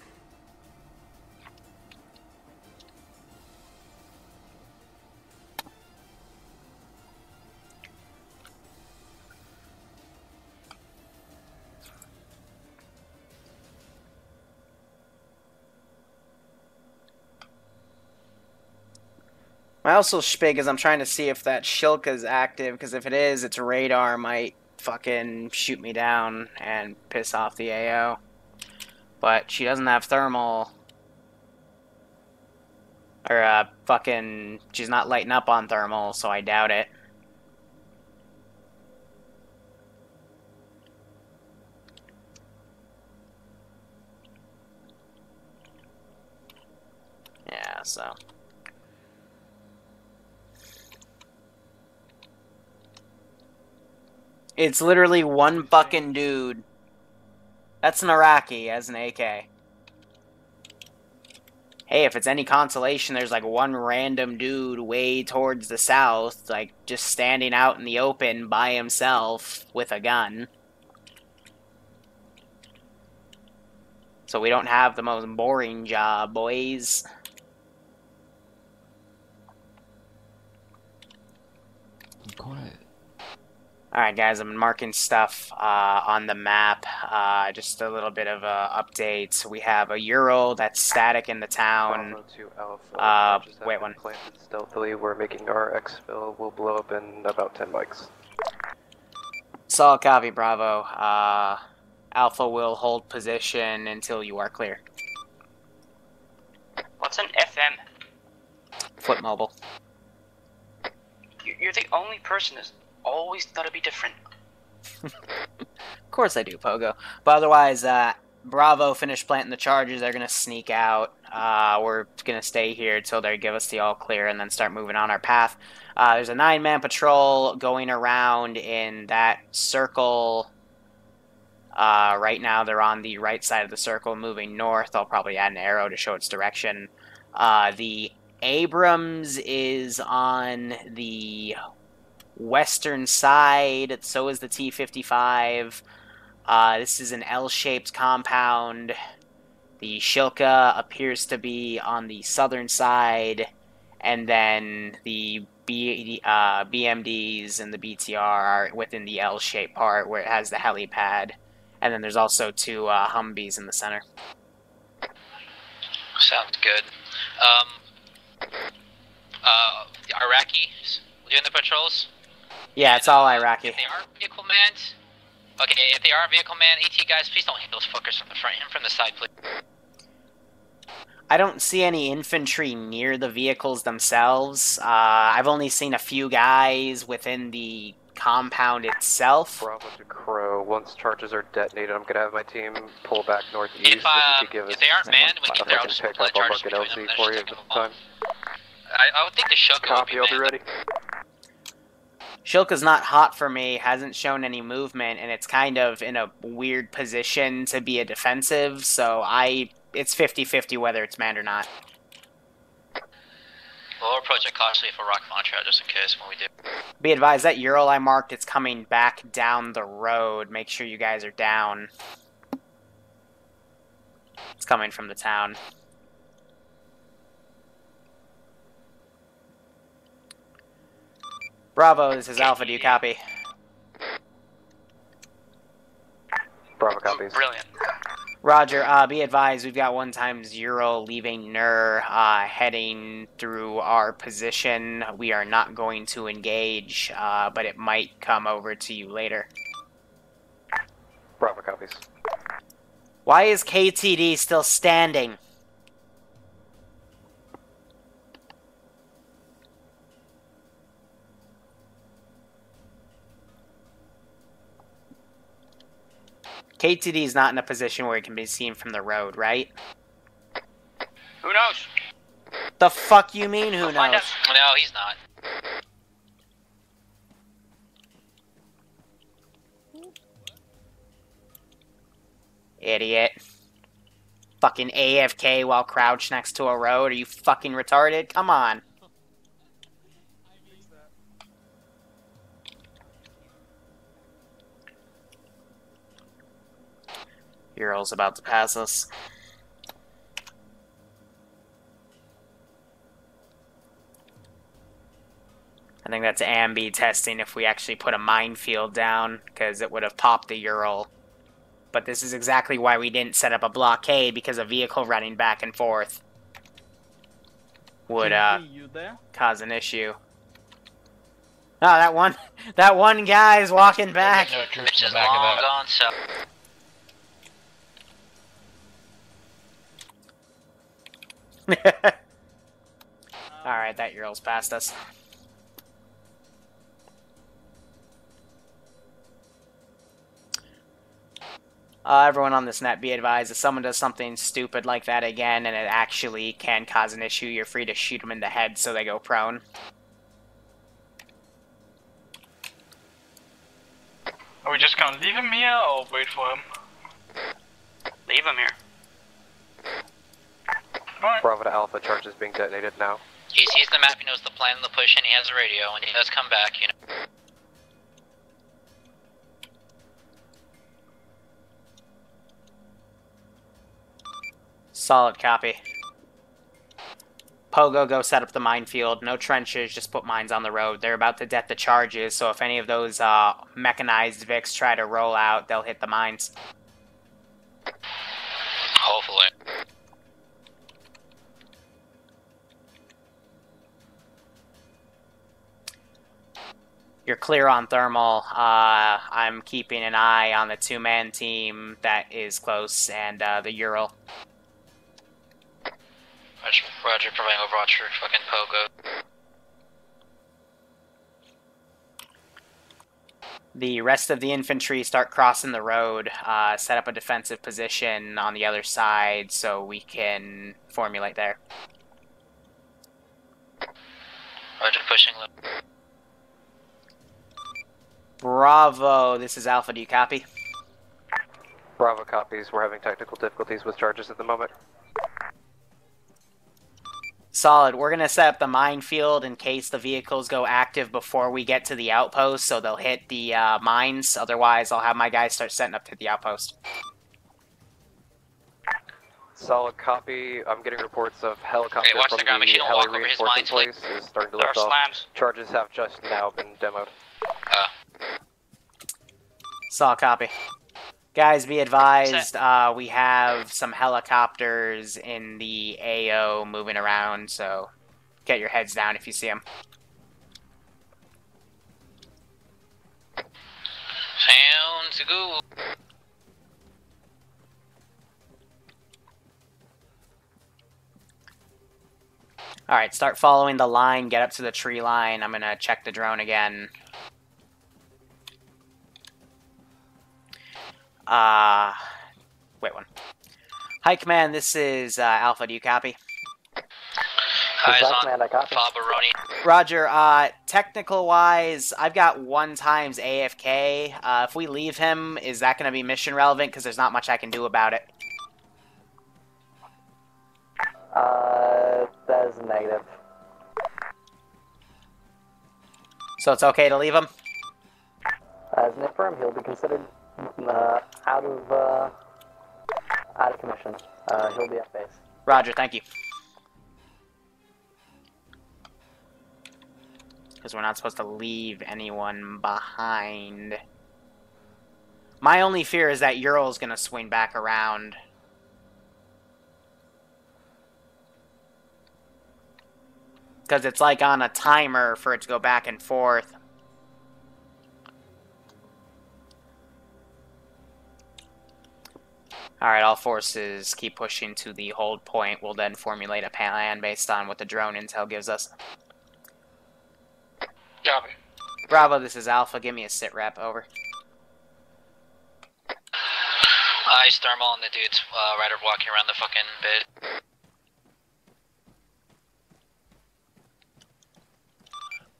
My also shpig is I'm trying to see if that Shilka is active, because if it is, its radar might fucking shoot me down and piss off the AO. But she doesn't have thermal. Or, she's not lighting up on thermal, so I doubt it. Yeah, so... It's literally one fucking dude. That's an Iraqi as an AK. hey, if it's any consolation, there's like one random dude way towards the south, like just standing out in the open by himself with a gun. So we don't have the most boring job, boys. Quiet. Alright guys, I'm marking stuff on the map. Just a little bit of updates. We have a Ural that's static in the town. Bravo to Alpha. Wait one. Planted stealthily. We're making our exfil. We'll blow up in about 10 mics. Solid copy, Bravo. Alpha will hold position until you are clear. What's an FM? Foot mobile. You're the only person that's always gotta be different. Of course I do, Pogo. But otherwise, Bravo finished planting the charges. They're going to sneak out. We're going to stay here until they give us the all clear and then start moving on our path. There's a 9-man patrol going around in that circle. Right now, they're on the right side of the circle, moving north. I'll probably add an arrow to show its direction. The Abrams is on the western side. So is the T-55. This is an L-shaped compound. The Shilka appears to be on the southern side. And then the BMDs and the BTR are within the L-shaped part where it has the helipad. And then there's also 2 Humvees in the center. Sounds good. The Iraqis doing the patrols? Yeah, it's all Iraqi. If they are vehicle manned, okay, if they are vehicle manned, AT guys, please don't hit those fuckers from the front, hit from the side, please. I don't see any infantry near the vehicles themselves. I've only seen a few guys within the compound itself. Bravo to Crow. Once charges are detonated, I'm gonna have my team pull back northeast. If they aren't manned, we can throw just pick up. I'll mark an LC for you at this time. I would think the Shilka would be I'll be ready. Shilka's not hot for me, hasn't shown any movement, and it's kind of in a weird position to be a defensive, so it's 50-50 whether it's manned or not. We'll approach it cautiously for rock contract just in case when we do. Be advised, that Ural I marked, it's coming back down the road. Make sure you guys are down. It's coming from the town. Bravo, this is Alpha, do you copy? Bravo copies. Brilliant. Roger, be advised, we've got 1x0 leaving Nur, heading through our position. We are not going to engage, but it might come over to you later. Bravo copies. Why is KTD still standing? KTD is not in a position where it can be seen from the road, right? Who knows? The fuck you mean, who knows? No, he's not. Idiot. Fucking AFK while crouched next to a road? Are you fucking retarded? Come on. Ural's about to pass us. I think that's Ambi testing if we actually put a minefield down, because it would have popped the Ural. But this is exactly why we didn't set up a blockade, because a vehicle running back and forth would cause an issue. Oh, that one guy's walking back. Which is long gone, so. Alright, that Ural's past us. Everyone on this net, be advised, if someone does something stupid like that again and it actually can cause an issue, you're free to shoot them in the head so they go prone. Are we just gonna leave him here or wait for him? Leave him here. Bravo to Alpha, charges being detonated now. He sees the map, he knows the plan of the push, and he has a radio, and he does come back, you know. Solid copy. Pogo, go set up the minefield. No trenches, just put mines on the road. They're about to det the charges, so if any of those mechanized Vics try to roll out, they'll hit the mines. Hopefully. You're clear on thermal. I'm keeping an eye on the two-man team that is close, and the Ural. Roger, providing overwatch for fucking Pogo. The rest of the infantry start crossing the road, set up a defensive position on the other side so we can formulate there. Roger, pushing low. Bravo, this is Alpha, do you copy? Bravo copies, we're having technical difficulties with charges at the moment. Solid. We're going to set up the minefield in case the vehicles go active before we get to the outpost, so they'll hit the mines. Otherwise, I'll have my guys start setting up to the outpost. Solid copy. I'm getting reports of helicopter Hey, watch from the ground, make sure you don't heli walk over his reinforcement mines, place is starting to There lift are off. slams. Charges have just now been demoed. Solid copy. Guys, be advised, we have some helicopters in the AO moving around, so get your heads down if you see them. Sounds good. Alright, start following the line, get up to the tree line. I'm gonna check the drone again. Wait one. Hi, Command, this is Alpha, do you copy? Eyes on Fabaroni. Roger, technical-wise, I've got 1 times AFK. If we leave him, is that going to be mission relevant? Because there's not much I can do about it. That is negative. So it's okay to leave him? As an infirm, he'll be considered out of commission. He'll be at base. Roger, thank you. Because we're not supposed to leave anyone behind. My only fear is that Ural's going to swing back around. Because it's like on a timer for it to go back and forth. Alright, all forces keep pushing to the hold point. We'll then formulate a plan based on what the drone intel gives us. Copy. Bravo, this is Alpha. Give me a sit rep, over. Eyes thermal on the dudes right over walking around the fucking bit.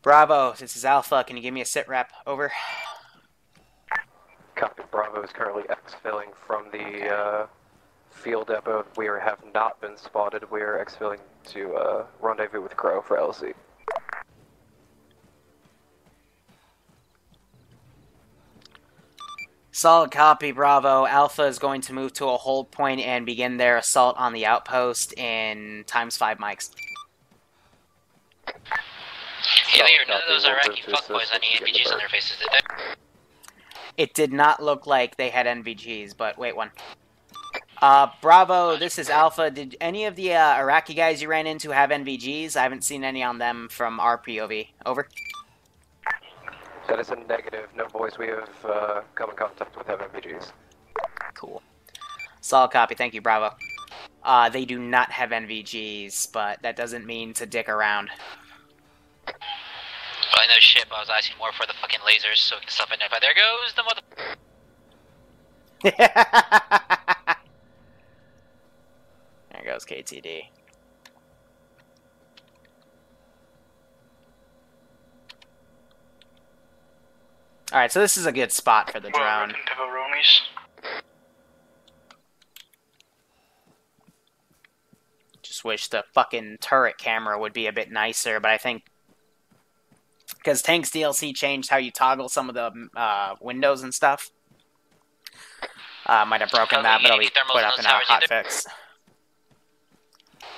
Bravo, this is Alpha. Can you give me a sit rep, over? Copy. Bravo is currently exfilling from the field depot. We have not been spotted. We are exfilling to rendezvous with Crow for LC. Solid copy, Bravo. Alpha is going to move to a hold point and begin their assault on the outpost in ×5 mics. Hey, Lear, none of those Iraqi fuckboys any NVGs on their faces, did they? It did not look like they had NVGs, but wait one. Bravo, this is Alpha. Did any of the Iraqi guys you ran into have NVGs? I haven't seen any on them from our POV. Over. That is a negative. No boys we have come in contact with have MVGs. Cool. Solid copy. Thank you, Bravo. They do not have NVGs, but that doesn't mean to dick around. Well, I know shit, but I was asking more for the fucking lasers so we can stop identify. There goes the mother... There goes KTD. Alright, so this is a good spot for the drone. Just wish the fucking turret camera would be a bit nicer, but I think because Tanks DLC changed how you toggle some of the windows and stuff. Might have broken that, but it'll be put up in a hotfix.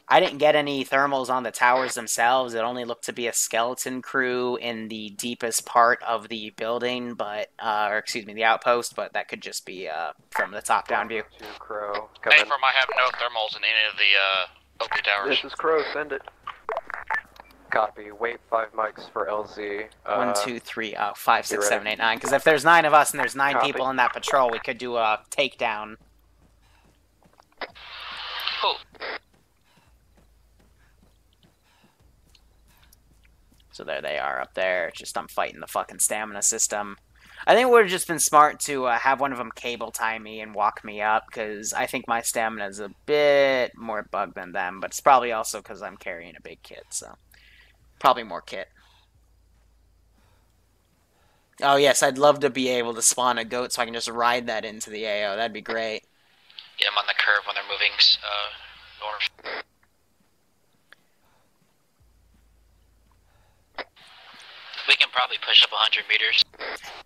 I didn't get any thermals on the towers themselves. It only looked to be a skeleton crew in the deepest part of the building, but or excuse me, the outpost. But that could just be from the top-down view. Crow. Confirm I have no thermals in any of the OP towers. This is Crow, send it. Copy. Wait 5 mics for LZ. 1, 2, 3, 5, 6, 7, 8, 9. Because if there's 9 of us and there's 9 Copy. people in that patrol, we could do a takedown. Cool. So there they are up there. It's just I'm fighting the fucking stamina system. I think it would have just been smart to have one of them cable tie me and walk me up, because I think my stamina is a bit more bugged than them, but it's probably also because I'm carrying a big kit, so probably more kit. Oh yes, I'd love to be able to spawn a goat so I can just ride that into the AO. That'd be great. Get them on the curve when they're moving north. We can probably push up 100 meters.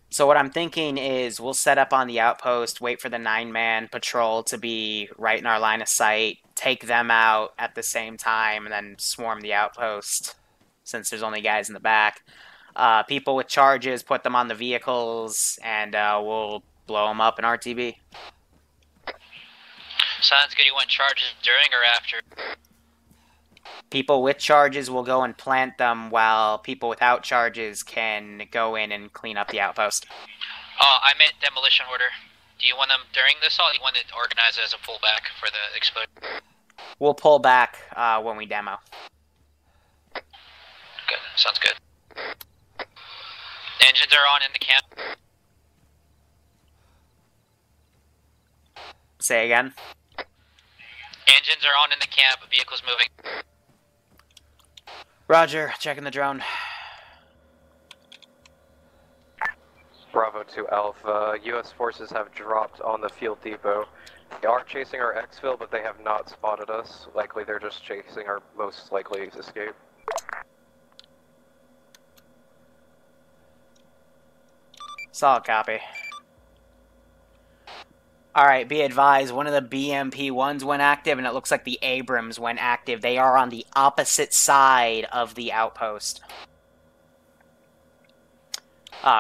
So what I'm thinking is we'll set up on the outpost, wait for the 9-man patrol to be right in our line of sight, take them out at the same time, and then swarm the outpost, since there's only guys in the back. People with charges, put them on the vehicles, and we'll blow them up in RTB. Sounds good. You want charges during or after? People with charges will go and plant them, while people without charges can go in and clean up the outpost. I meant demolition order. Do you want them during the assault, or do you want it organized as a pullback for the explosion? We'll pull back when we demo. Good. Sounds good. Engines are on in the camp. Say again? Engines are on in the camp. Vehicles moving. Roger, checking the drone. Bravo to Alpha. U.S. forces have dropped on the field depot. They are chasing our exfil, but they have not spotted us. Likely they're just chasing our most likely escape. Solid copy. Alright, be advised, one of the BMP-1s went active, and it looks like the Abrams went active. They are on the opposite side of the outpost.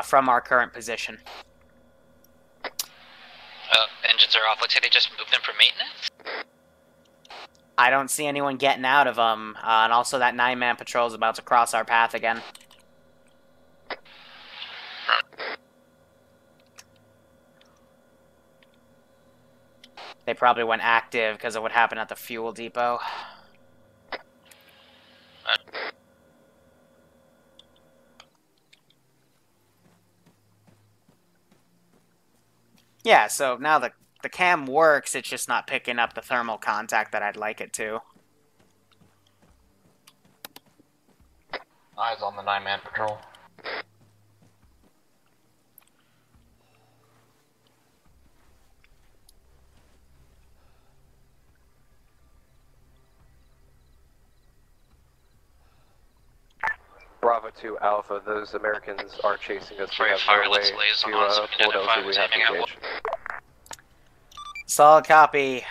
From our current position. Engines are off. Looks like they just moved them for maintenance. I don't see anyone getting out of them, and also that 9-man patrol is about to cross our path again. They probably went active because of what happened at the fuel depot. Yeah, so now the cam works, it's just not picking up the thermal contact that I'd like it to. Eyes on the 9-man patrol. Bravo to Alpha, those Americans are chasing us. We Fire, have fire, no way let's liaison to on so we can pull identify LZ. We who's have to aiming at engage. Solid copy.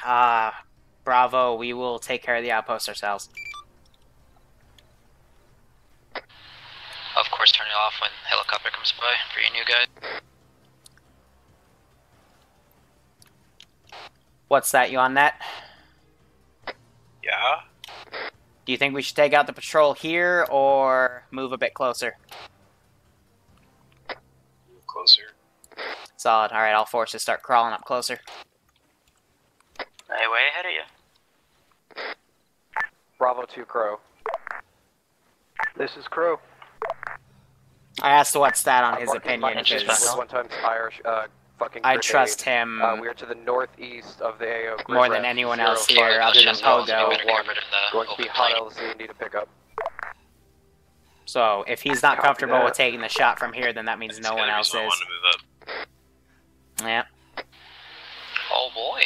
Bravo, we will take care of the outpost ourselves. Of course, turn it off when helicopter comes by for you new guys. What's that, you on that? Yeah? Do you think we should take out the patrol here, or move a bit closer? Move closer. Solid. Alright, all forces start crawling up closer. Hey, way ahead of you. Bravo to Crow. This is Crow. I asked what's that on his opinion, because One times Irish, fucking I grenade. trust him We're to the northeast of the AO. Grid more than ref anyone 05, else here, other than Pogo. Going to be hot LZ, need to pick up. So, if he's not comfortable with taking the shot from here, then that means no one else is. Want to move up. Oh boy.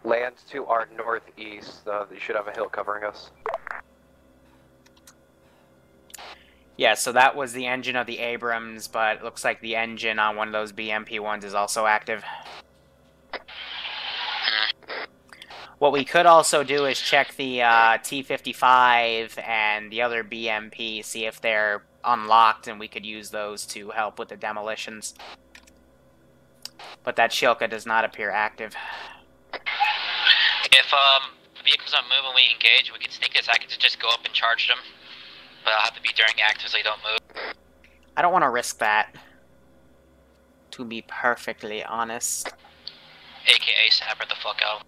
Land to our northeast. You should have a hill covering us. Yeah, so that was the engine of the Abrams, but it looks like the engine on one of those BMP ones is also active. What we could also do is check the T-55 and the other BMP, see if they're unlocked, and we could use those to help with the demolitions. But that Shilka does not appear active. If vehicles aren't moving, we engage. We could sneak this. I could just go up and charge them, but I'll have to be during active so they don't move. I don't want to risk that, to be perfectly honest. AKA sapper the fuck out.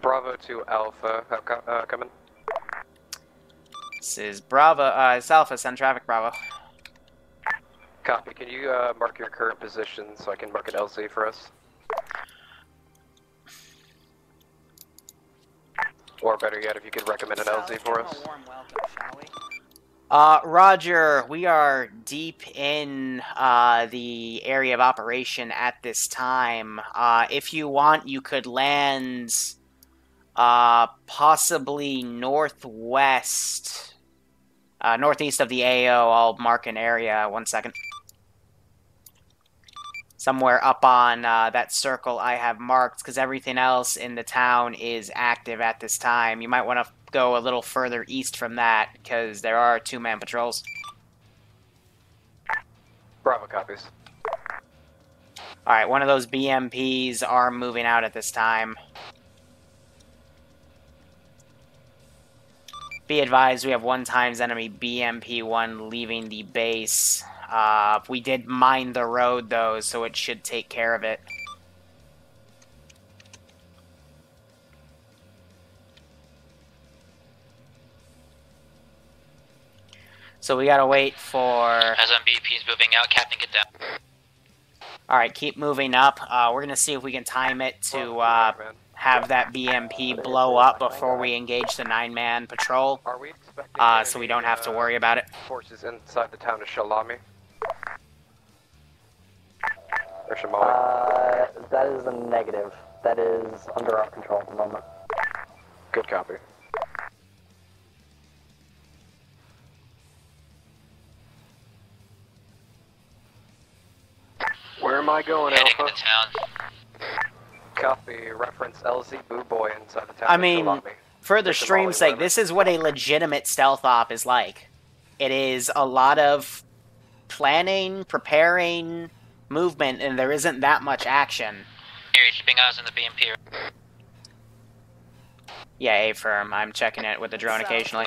Bravo to Alpha, coming. This is Bravo, it's Alpha, send traffic, Bravo. Copy, can you mark your current position so I can mark an LZ for us? Or better yet, if you could recommend an LZ for us. Roger, we are deep in the area of operation at this time. If you want, you could land possibly northwest, northeast of the AO. I'll mark an area, 1 second. Somewhere up on that circle I have marked, because everything else in the town is active at this time. You might want to go a little further east from that, because there are two-man patrols. Bravo copies. Alright, one of those BMPs are moving out at this time. Be advised, we have 1 times enemy BMP-1 leaving the base. We did mine the road, though, so it should take care of it. So we gotta wait for... As MBP's moving out, Captain, get down. Alright, keep moving up. We're gonna see if we can time it to have that BMP blow up before we engage the 9-man patrol. Are we expecting so we don't have to worry about it. Forces inside the town of Shalami? Or Shamali? That is a negative. That is under our control at the moment. Good copy. Where am I going, Heading Alpha? into town. Copy. Reference LZ Boo Boy inside the town I of mean, Shalami. for the stream's sake, this is what a legitimate stealth op is like. It is a lot of planning, preparing, movement, and there isn't that much action. Here, you're keeping eyes on the BMP. Yeah, A-firm. I'm checking it with the drone occasionally.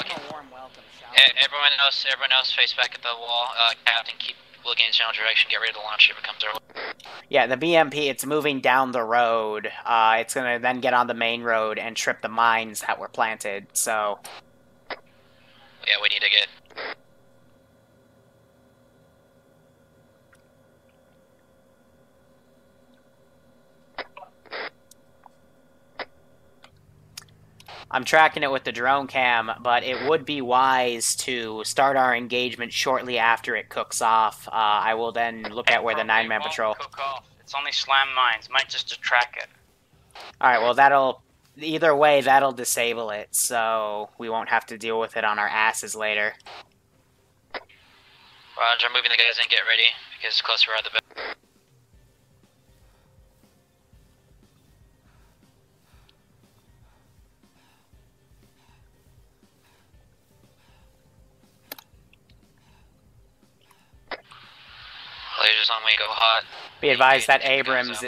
Everyone else face back at the wall. Captain, keep looking in general direction. Get ready to launch if it comes our way. Yeah, the BMP, it's moving down the road. It's gonna then get on the main road and trip the mines that were planted, so... Yeah, we need to get... I'm tracking it with the drone cam, but it would be wise to start our engagement shortly after it cooks off. I will then look at where the 9-man patrol... Cook off. It's only slam mines. Might just detract it. Alright, well that'll... Either way, that'll disable it, so we won't have to deal with it on our asses later. Roger, moving the guys in, get ready, because the closer we are, the better. Lasers on when you go hot. Be advised that Abrams...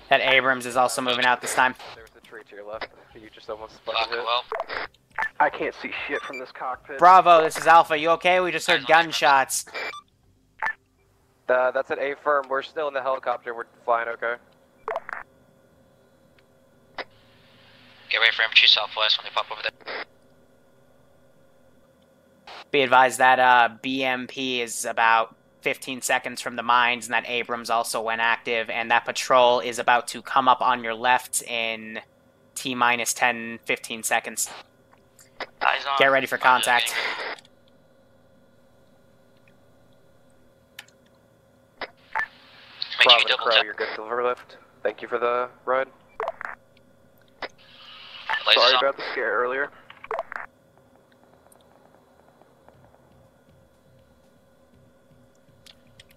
That Abrams is also moving out this time. There's a tree to your left. You just almost spotted it. Well. I can't see shit from this cockpit. Bravo, this is Alpha. You okay? We just heard gunshots. That's an A-firm. We're still in the helicopter. We're flying, okay? Get ready for infantry southwest when they pop over there. Be advised that BMP is about 15 seconds from the mines, and that Abrams also went active, and that patrol is about to come up on your left in T-minus 10, 15 seconds. Eyes on. Get ready for contact. Bravo to Crow, you're good to deliver lift. Thank you for the ride. Sorry about the scare earlier.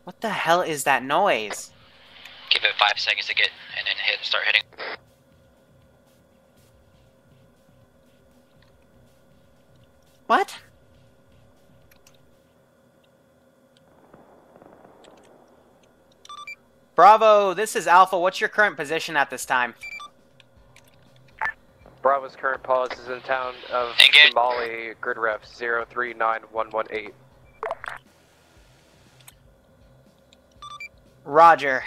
What the hell is that noise? Give it 5 seconds to get, and then start hitting. What? Bravo, this is Alpha. What's your current position at this time? Bravo's current pause is in town of Somali, grid ref 039118. Roger.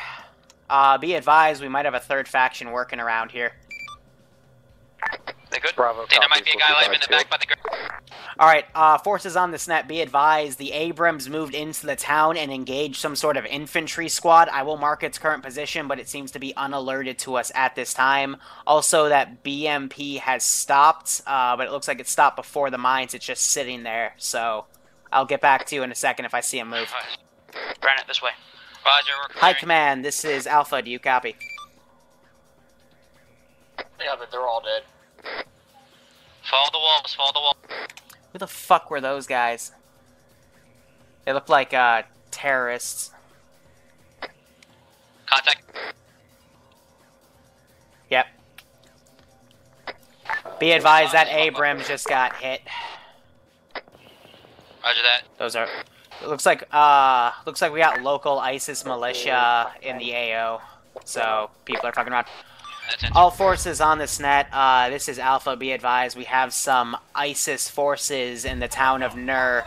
Be advised, we might have a third faction working around here. They good? Bravo, there might be a guy live in the back by the grid. Alright, forces on this net, be advised, the Abrams moved into the town and engaged some sort of infantry squad. I will mark its current position, but it seems to be unalerted to us at this time. Also, that BMP has stopped, but it looks like it stopped before the mines. It's just sitting there, so I'll get back to you in a second if I see him move. Granite, this way. Roger, we're Hi, Command, this is Alpha, do you copy? Yeah, but they're all dead. Follow the walls, follow the wall. Who the fuck were those guys? They look like, terrorists. Contact. Yep. Be advised that Abrams just got hit. Roger that. Those are... It looks like we got local ISIS militia in the AO. So, people are fucking around. All forces on this net, this is Alpha, be advised, we have some ISIS forces in the town of Nur.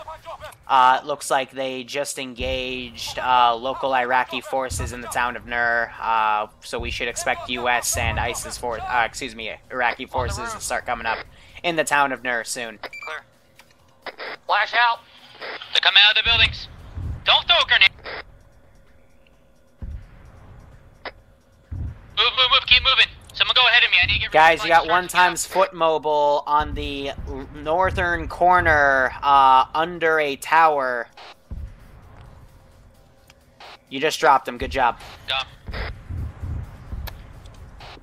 It looks like they just engaged local Iraqi forces in the town of Nur, so we should expect US and ISIS Iraqi forces to start coming up in the town of Nur soon. Clear. Flash out! They're coming out of the buildings. Don't throw a grenade! Move, keep moving. Someone go ahead of me, I need to get... Guys, you got 1x foot mobile on the northern corner, under a tower. You just dropped him, good job. Dumb.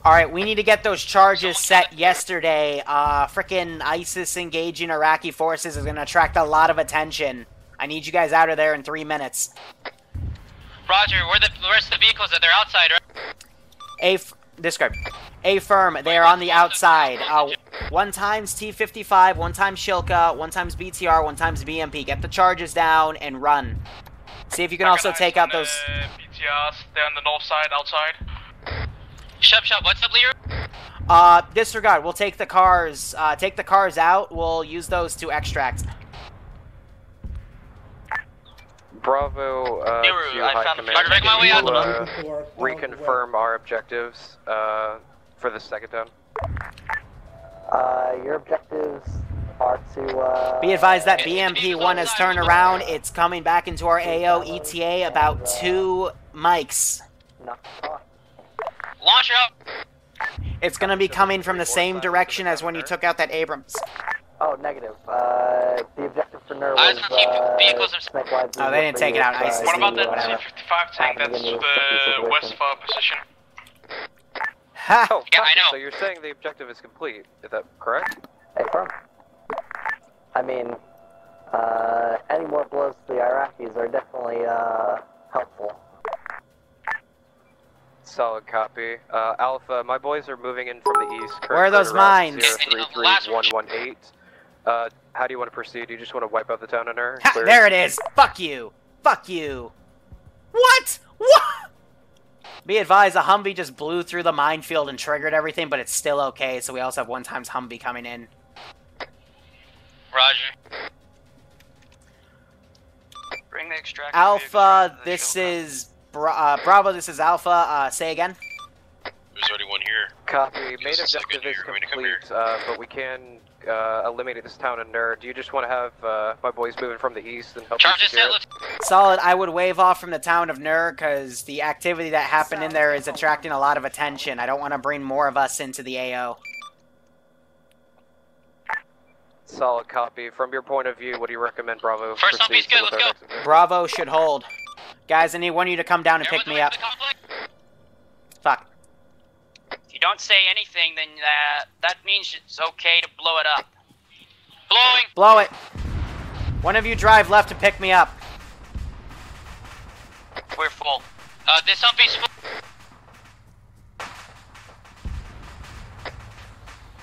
Alright, we need to get those charges set yesterday. Frickin' ISIS engaging Iraqi forces is gonna attract a lot of attention. I need you guys out of there in 3 minutes. Roger, where the rest of the vehicles are? They're outside, right? Discard. A-firm, they are on the outside. 1x T-55, 1x Shilka, 1x BTR, 1x BMP. Get the charges down and run. See if you can also take out those... BTRs, they're on the north side, outside. Shut, what's up, Liru? Disregard, we'll take the cars out, we'll use those to extract. Bravo, to High Command, can you reconfirm our objectives for the second down? Your objectives are to... Be advised that BMP-1 has turned around, it's coming back into our AO ETA about 2 mics. Launch out! It's gonna be coming from the same direction as when you took out that Abrams. Oh, negative. The objective for Nur was, oh, they didn't take it out. ISIS. What about that T-55 tank that's to the west of our position? Ha! Oh, yeah, I know. So you're saying the objective is complete, is that correct? Hey, firm. I mean, any more blows to the Iraqis are definitely, helpful. Solid copy. Alpha, my boys are moving in from the east. Where are those mines? 033118. How do you want to proceed? Do you just want to wipe out the town on her? There it is! Fuck you! Fuck you! What? What? Be advised, a Humvee just blew through the minefield and triggered everything, but it's still okay, so we also have 1x Humvee coming in. Roger. Bring the extraction. Alpha, this is... Bravo, this is Alpha. Say again? There's already one here. Copy. Main objective is complete, but we can eliminate this town in Nur. Do you just want to have my boys moving from the east and help you secure it? Solid. I would wave off from the town of Nur, because the activity that happened in there is attracting a lot of attention. I don't want to bring more of us into the AO. Solid copy. From your point of view, what do you recommend, Bravo? First Humvee's good, let's go. Bravo should hold. Guys, I need one of you to come down and pick me up. you don't say anything, then that means it's okay to blow it up. Blowing! Blow it. One of you drive left to pick me up. We're full. This Humvee's full.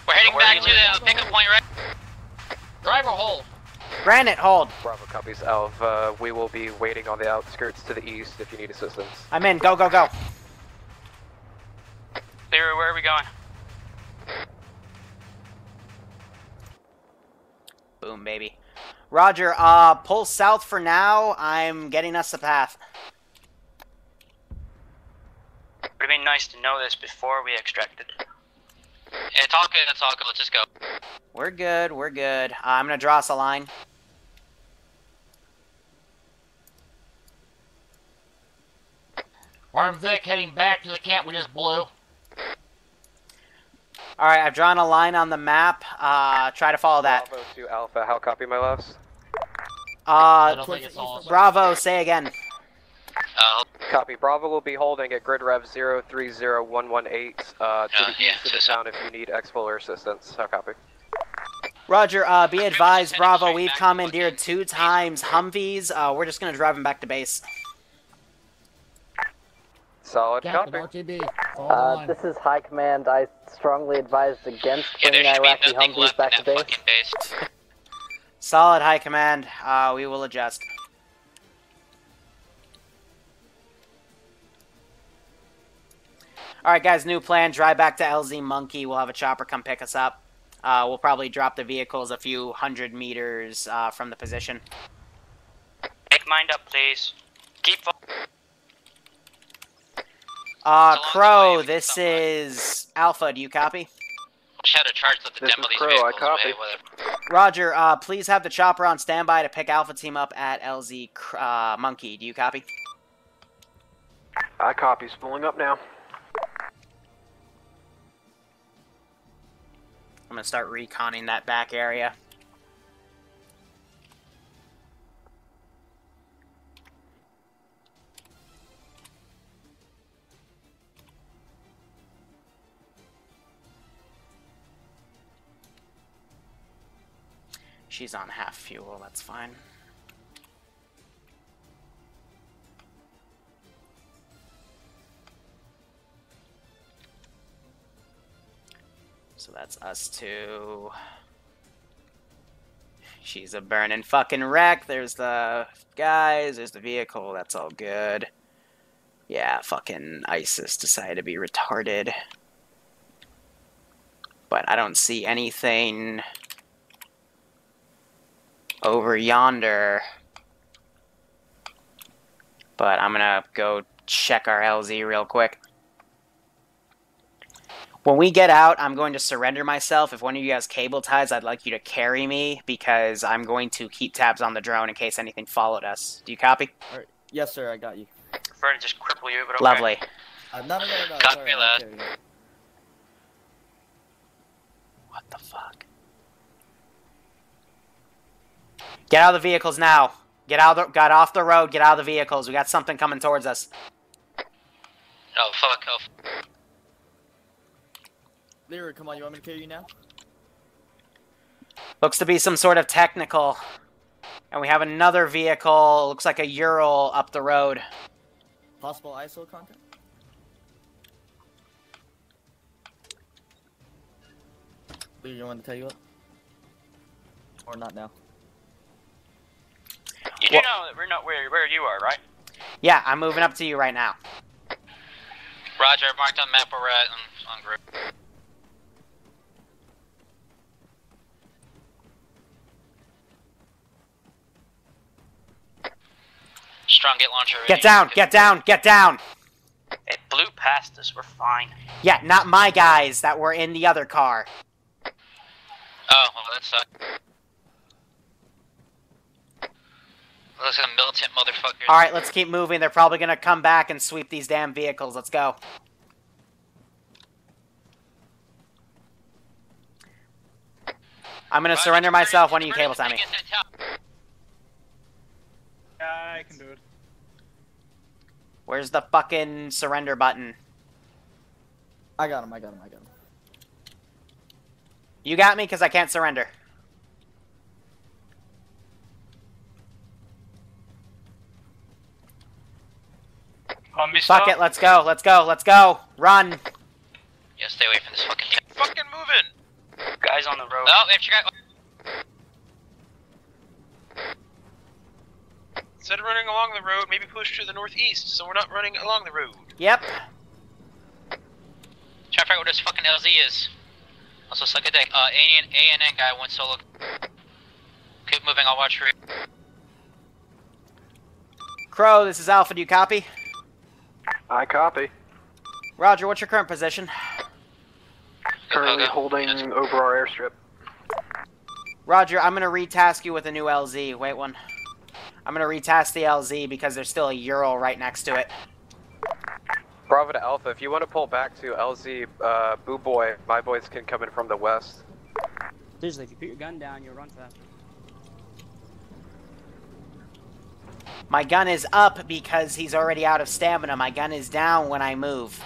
We're heading back to the pickup point, right? Driver hold. Granite, hold. Bravo copies, Alpha. We will be waiting on the outskirts to the east if you need assistance. I'm in. Go, go, go. Liru, where are we going? Boom, baby. Roger, pull south for now. I'm getting us a path. Would have been nice to know this before we extracted. It's all good, it's all good. Let's just go. We're good, we're good. I'm gonna draw us a line. Arm Vic heading back to the camp we just blew. Alright, I've drawn a line on the map. Try to follow that. Bravo to Alpha, how copy my lefts? Bravo, say again. Copy, Bravo will be holding at grid rev 030118 to the east of the town if you need exfil or assistance. How copy? Roger, be advised, Bravo, we've commandeered 2 times Humvees. We're just gonna drive them back to base. Solid copy. This is High Command. I strongly advise against bringing Iraqi Humvees back to base. Solid, High Command. We will adjust. Alright guys, new plan. Drive back to LZ Monkey. We'll have a chopper come pick us up. We'll probably drop the vehicles a few hundred meters from the position. Make mind up, please. Keep Crow, this is Alpha. Do you copy? Shadow charge to the demo these Crow, vehicles. I copy. Roger, please have the chopper on standby to pick Alpha Team up at LZ Monkey. Do you copy? I copy. Spooling up now. I'm gonna start reconning that back area. She's on half fuel, that's fine. So that's us two. She's a burning fucking wreck. There's the guys, there's the vehicle, that's all good. Yeah, fucking ISIS decided to be retarded. But I don't see anything over yonder. But I'm gonna go check our LZ real quick. When we get out, I'm going to surrender myself. If one of you has cable ties, I'd like you to carry me, because I'm going to keep tabs on the drone in case anything followed us. Do you copy? Alright. Yes, sir, I got you. I prefer to just cripple you, but okay. Lovely. No. Copy me, lad. What the fuck? Get out of the vehicles now. Get off the road, get out of the vehicles. We got something coming towards us. Oh, fuck off. Liru, come on, you want me to carry you now? Looks to be some sort of technical. And we have another vehicle, looks like a Ural up the road. Possible ISO contact? Liru, you want to tell you what? Or not now? You do know that we're not where you are, right? Yeah, I'm moving up to you right now. Roger, marked on map we're at on group. Strong, get launcher ready. Get down, get down, get down! It blew past us, we're fine. Yeah, not my guys that were in the other car. Oh, well, that sucked. Looks like a militant motherfucker. Alright, let's keep moving. They're probably gonna come back and sweep these damn vehicles. Let's go. I'm gonna surrender myself. One of you cable time me. Yeah, I can do it. Where's the fucking surrender button? I got him. You got me because I can't surrender. Fuck it, let's go. Run. Yeah, stay away from this fucking thing. Fucking moving! Guys on the road. Oh, if you got... Instead of running along the road, maybe push to the northeast so we're not running along the road. Yep. Try to figure out what this fucking LZ is. Also, suck a dick. ANN guy went solo. Keep moving, I'll watch for you. Crow, this is Alpha, do you copy? I copy. Roger, what's your current position? Currently holding over our airstrip. Roger, I'm gonna retask you with a new LZ. Wait one. I'm gonna retask the LZ because there's still a Ural right next to it. Bravo to Alpha, if you want to pull back to LZ, Boo Boy, my boys can come in from the west. Seriously, if you put your gun down, you'll run faster. My gun is up because he's already out of stamina. My gun is down when I move.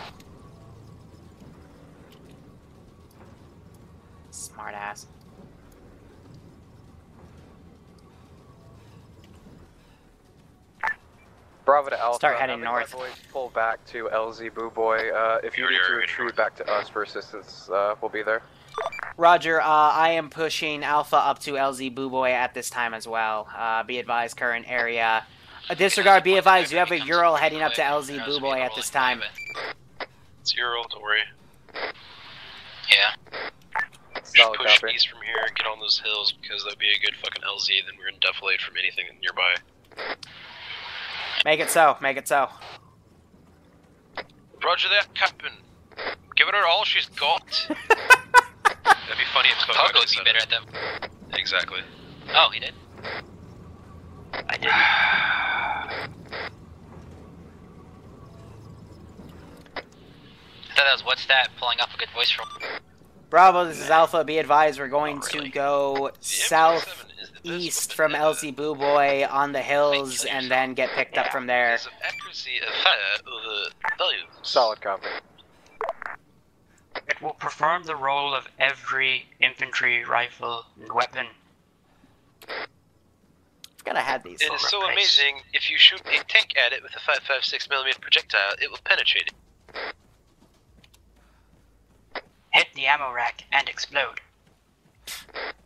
Smart ass. Bravo to Alpha. Start heading north. My boys pull back to LZ Boo Boy. If you need to retreat back to us for assistance, we'll be there. Roger, I am pushing Alpha up to LZ Boo Boy at this time as well. Be advised, current area. Disregard, be advised, you have a Ural heading up to LZ Boo Boy at this time. It's Ural, don't worry. Yeah. Just push east from here and get on those hills because that'd be a good fucking LZ, then we're gonna deflate from anything nearby. Make it so, make it so. Roger that, Captain. Give her all she's got. That'd be funny if Pogo would be better at them. Exactly. Oh, he did? I did. I thought that was what's that pulling up a good voice from. Bravo, this is Alpha. Be advised, we're going to go southeast from LZ Boo Boy on the hills and then get picked up from there. Accuracy of fire over volume. Solid copy. It will perform the role of every infantry rifle and weapon. I've gotta have these. It is so amazing, if you shoot a tank at it with a 5.56mm projectile, it will penetrate it. Hit the ammo rack and explode.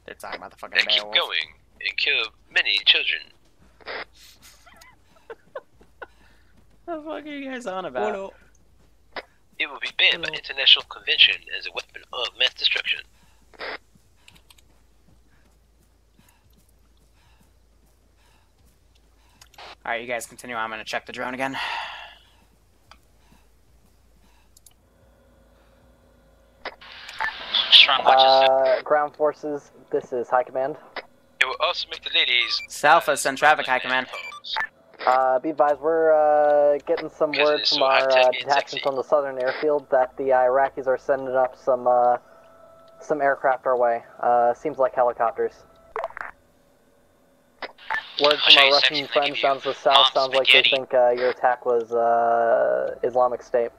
They're talking about the fucking And keep Beowulf. going, and kill many children. What the fuck are you guys on about? It will be banned by international convention as a weapon of mass destruction. Alright, you guys continue. I'm gonna check the drone again. Ground forces, this is High Command. It will also make the ladies... Alpha, send traffic, High Command. Be advised, we're getting some word from our detachment from the southern airfield that the Iraqis are sending up some aircraft our way. Seems like helicopters. Word from our Russian friends down to the south sounds like they think your attack was Islamic State.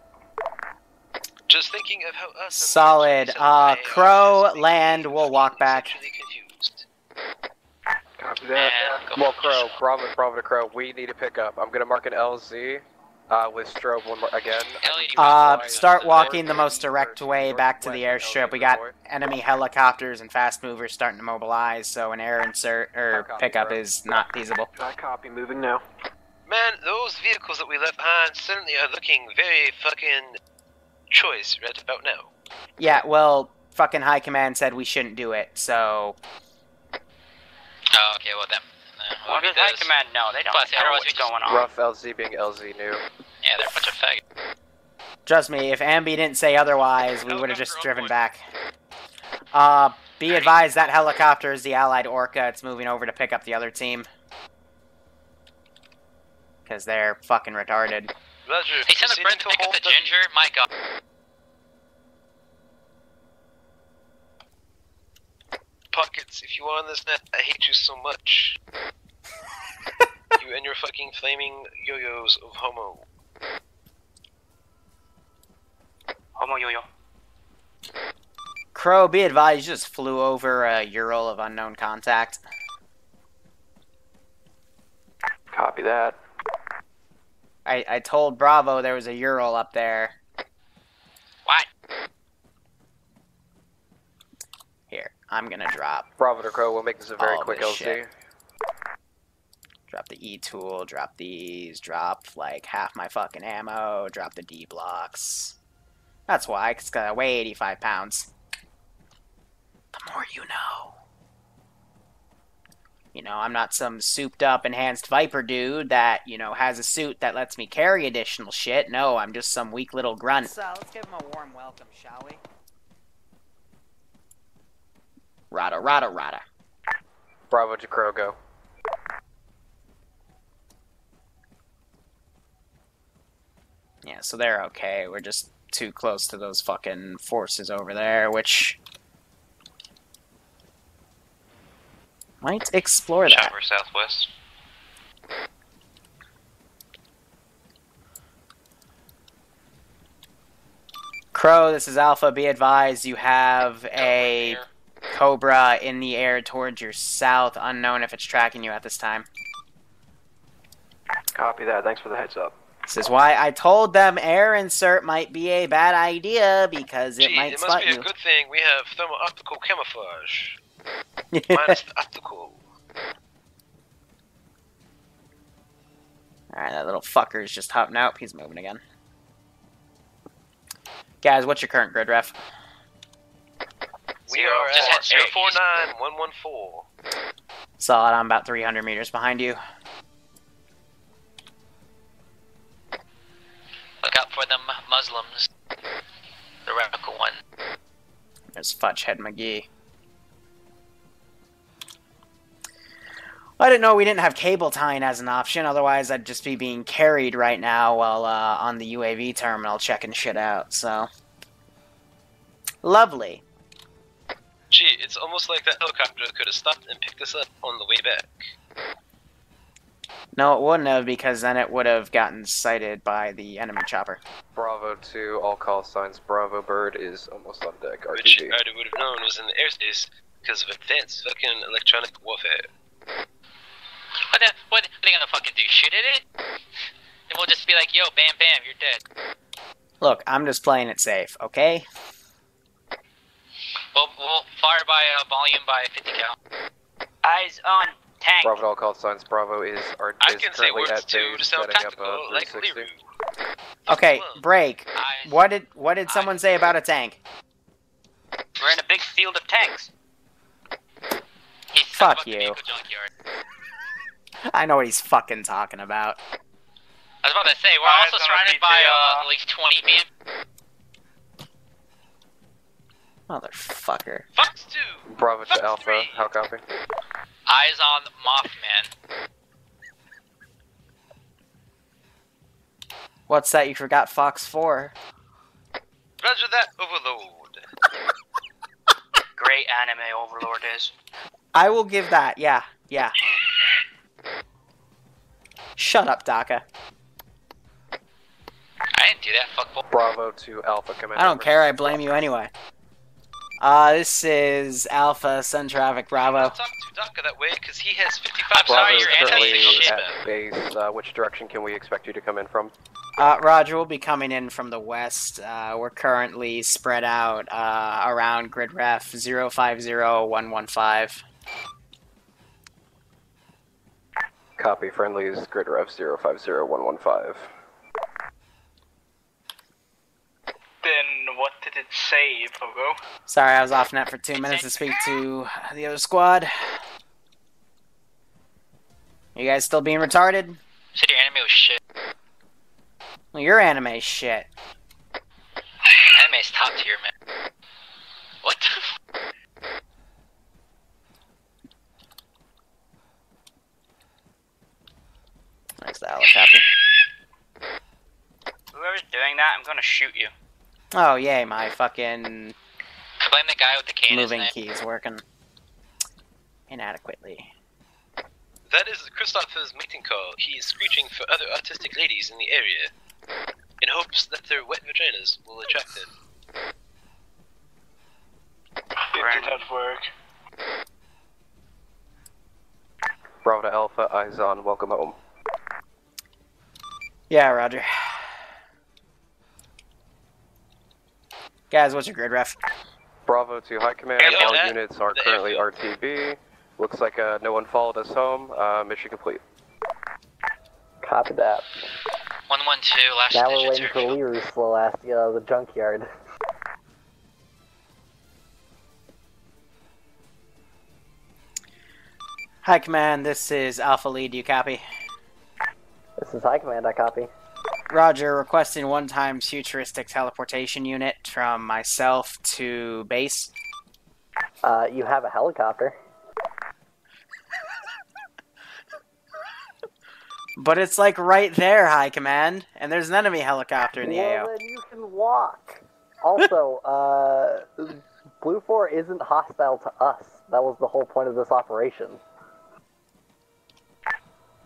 Just thinking of how us... Solid. Crow, land, we'll walk back. Copy that. Well, Crow, Bravo to Crow, we need to pick up. I'm gonna mark an LZ with strobe one more again. Start walking the most direct way back to the airstrip. We got enemy helicopters and fast movers starting to mobilize, so an air insert or pickup is not feasible. I copy, moving now. Man, those vehicles that we left behind certainly are looking very fucking choice right about now. Yeah, well, fucking High Command said we shouldn't do it, so... Oh, okay, well then. What does High Command know? They don't know what's going on. Rough LZ being LZ new. Yeah, they're a bunch of faggots. Trust me, if Ambi didn't say otherwise, we would have just driven back. Be advised, that helicopter is the Allied Orca. It's moving over to pick up the other team. Because they're fucking retarded. Roger. Hey, send the Brent to pick up the Ginger? My god. Pockets, if you are on this net, I hate you so much. You and your fucking flaming yo-yos of homo. Homo yo-yo. Crow, be advised, you just flew over a Ural of unknown contact. Copy that. I told Bravo there was a Ural up there. What? Here, I'm gonna drop. Bravo to Crow, we'll make this a very all quick this LC. shit. Drop the E-tool, drop these, drop like half my fucking ammo, drop the D-blocks. That's why, 'cause I weigh 85 pounds. The more you know. You know, I'm not some souped-up, enhanced Viper dude that, you know, has a suit that lets me carry additional shit. No, I'm just some weak little grunt. So, let's give him a warm welcome, shall we? Rada, rada, rada. Bravo to Crow, go. Yeah, so they're okay. We're just too close to those fucking forces over there, which might explore that. Chopper southwest. Crow, this is Alpha. Be advised, you have a Cobra in the air towards your south. Unknown if it's tracking you at this time. Copy that. Thanks for the heads up. This is why I told them air insert might be a bad idea, because it might spot you. It must be a good thing we have thermal optical camouflage. Minus the optical. Alright, that little fucker's just hopping out. He's moving again. Guys, what's your current grid ref? We are at 049114. Solid, I'm about 300 meters behind you. Look out for them Muslims. The radical one. There's Fudgehead McGee. I didn't know we didn't have cable tying as an option, otherwise I'd just be being carried right now while on the UAV terminal checking shit out, so. Lovely. Gee, it's almost like that helicopter could have stopped and picked us up on the way back. No, it wouldn't have, because then it would have gotten sighted by the enemy chopper. Bravo to all call signs. Bravo Bird is almost on deck. Which RTB. I would have known was in the airspace because of advanced fucking electronic warfare. What are they gonna fucking do? Shoot at it? And we'll just be like, yo, bam, bam, you're dead. Look, I'm just playing it safe, okay? We'll fire by volume by 50 cal. Eyes on tank. Bravo to all call signs. Bravo is currently at base, setting up 360. Okay, break. What did someone say about a tank? We're in a big field of tanks. Fuck you. I know what he's fucking talking about. I was about to say, we're also surrounded by at least 20 BM. Motherfucker. Fox 2! Bravo to Alpha. 3. How copy? Eyes on Mothman. What's that you forgot Fox 4? Roger that, Overload. Great anime Overlord is. I will give that, yeah. Shut up, Daka. I didn't do that, fuckball. Bravo to Alpha, come in. I don't care, I blame you anyway. This is Alpha, Sun Traffic, Bravo. Talk to Daka that way, because he has 55 I'm sorry, you're currently at base. Which direction can we expect you to come in from? Roger, we'll be coming in from the west. We're currently spread out around grid ref 050115. Copy, friendlies, grid ref 050115. Then what did it say, Pogo? Sorry, I was off net for 2 minutes to speak to the other squad. You guys still being retarded? Said your anime was shit. Well, your anime's shit. Anime's top tier, man. What the Thanks, the helicopter. Whoever's doing that, I'm gonna shoot you. Oh, yay, my fucking I blame the guy with the cane. moving keys working inadequately. That is Christopher's mating call. He is screeching for other autistic ladies in the area, in hopes that their wet vaginas will attract them. did that work? Bravo to Alpha, eyes on, welcome home. Yeah, roger. Guys, what's your grid ref? Bravo to High Command, Yeah, all units are currently RTB. Looks like no one followed us home. Mission complete. Copy that. 112, last Now we're digits waiting are for Liru's slow ass to get out of the junkyard. High Command, this is Alpha Lead, do you copy? This is High Command, I copy. Roger, requesting 1x futuristic teleportation unit from myself to base. You have a helicopter. But it's like right there, High Command, and there's an enemy helicopter in the AO. Then you can walk. Also, Blue 4 isn't hostile to us. That was the whole point of this operation.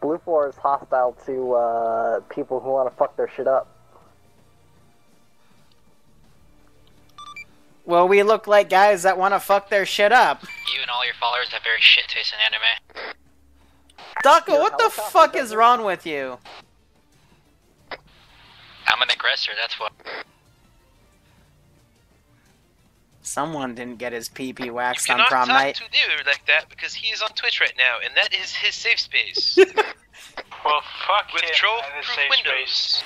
Blue 4 is hostile to people who want to fuck their shit up. Well, we look like guys that want to fuck their shit up. You and all your followers have very shit taste in anime. Daka, what the fuck is wrong with you? I'm an aggressor, that's what. Someone didn't get his PP waxed You on cannot prom talk night. to Liru like that because he is on Twitch right now, and that is his safe space. Well, fuck With him troll-proof and his safe windows.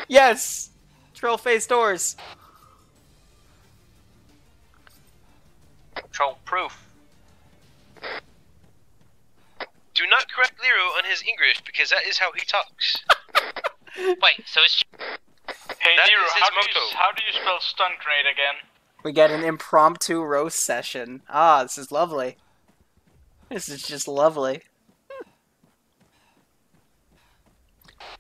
Yes! Troll face doors. Troll proof. Do not correct Liru on his English because that is how he talks. Wait, so it's... Hey, That Liru, is his motto. how do you spell stun grenade again? We get an impromptu roast session. Ah, this is lovely. This is just lovely.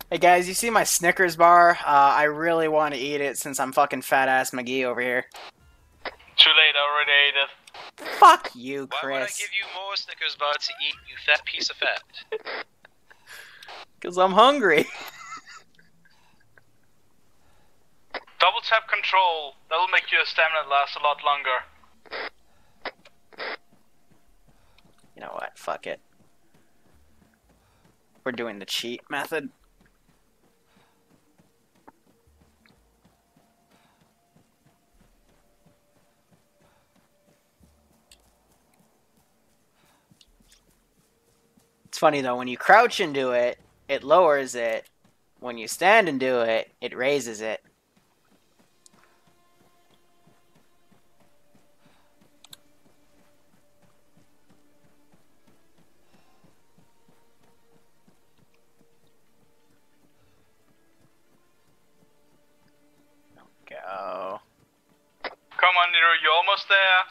Hey guys, you see my Snickers bar? I really want to eat it since I'm fucking fat ass McGee over here. Too late, I already ate it. Fuck you, Why would I Chris. give you more Snickers bar to eat, you fat piece of fat? Because I'm hungry. Double tap control. That'll make your stamina last a lot longer. You know what? Fuck it. We're doing the cheat method. It's funny though, when you crouch and do it, it lowers it. When you stand and do it, it raises it. Go. Come on, Liru, you're almost there.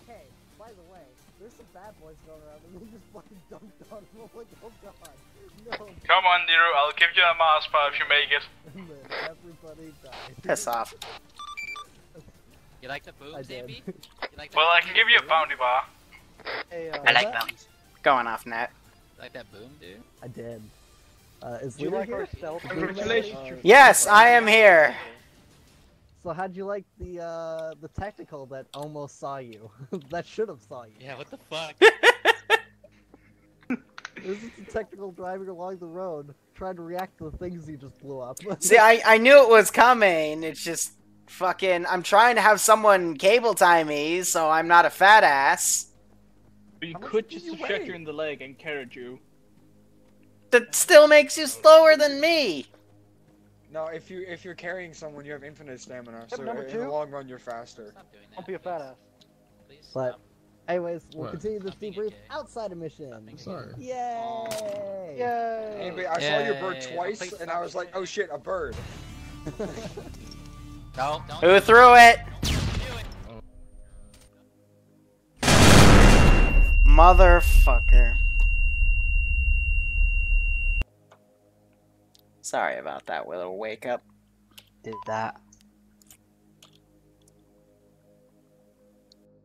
Hey, by the way, there's some bad boys going around and they just fucking dunked on him. I'm like, oh god, no. Come on, Liru, I'll give you a Mars bar if you make it. And then everybody died. Piss off. You like the boom, Zampy? Well, I can give you a bounty bar. Hey, I like bounties. Going off net. Like that boom, dude? I did. Is Do you Liru like here? our stealth? Congratulations. Yes, I am here. So how'd you like the technical that almost saw you? That should have saw you. Yeah, what the fuck? This is the technical driving along the road, trying to react to the things you just blew up. See, I knew it was coming. It's just fucking. I'm trying to have someone cable tie me, so I'm not a fat ass. You could just have shot you in the leg and carried you. That still makes you slower than me. No, if you're carrying someone, you have infinite stamina. So number in two? the long run, you're faster. Don't be a fat ass. But, anyways, we'll What? continue this debrief outside of mission. Sorry. Yay! Yay! Anyway, I saw your bird twice, and I was like, oh shit, a bird. No, Who threw it? Motherfucker. Sorry about that, Willow. Wake up. Did that.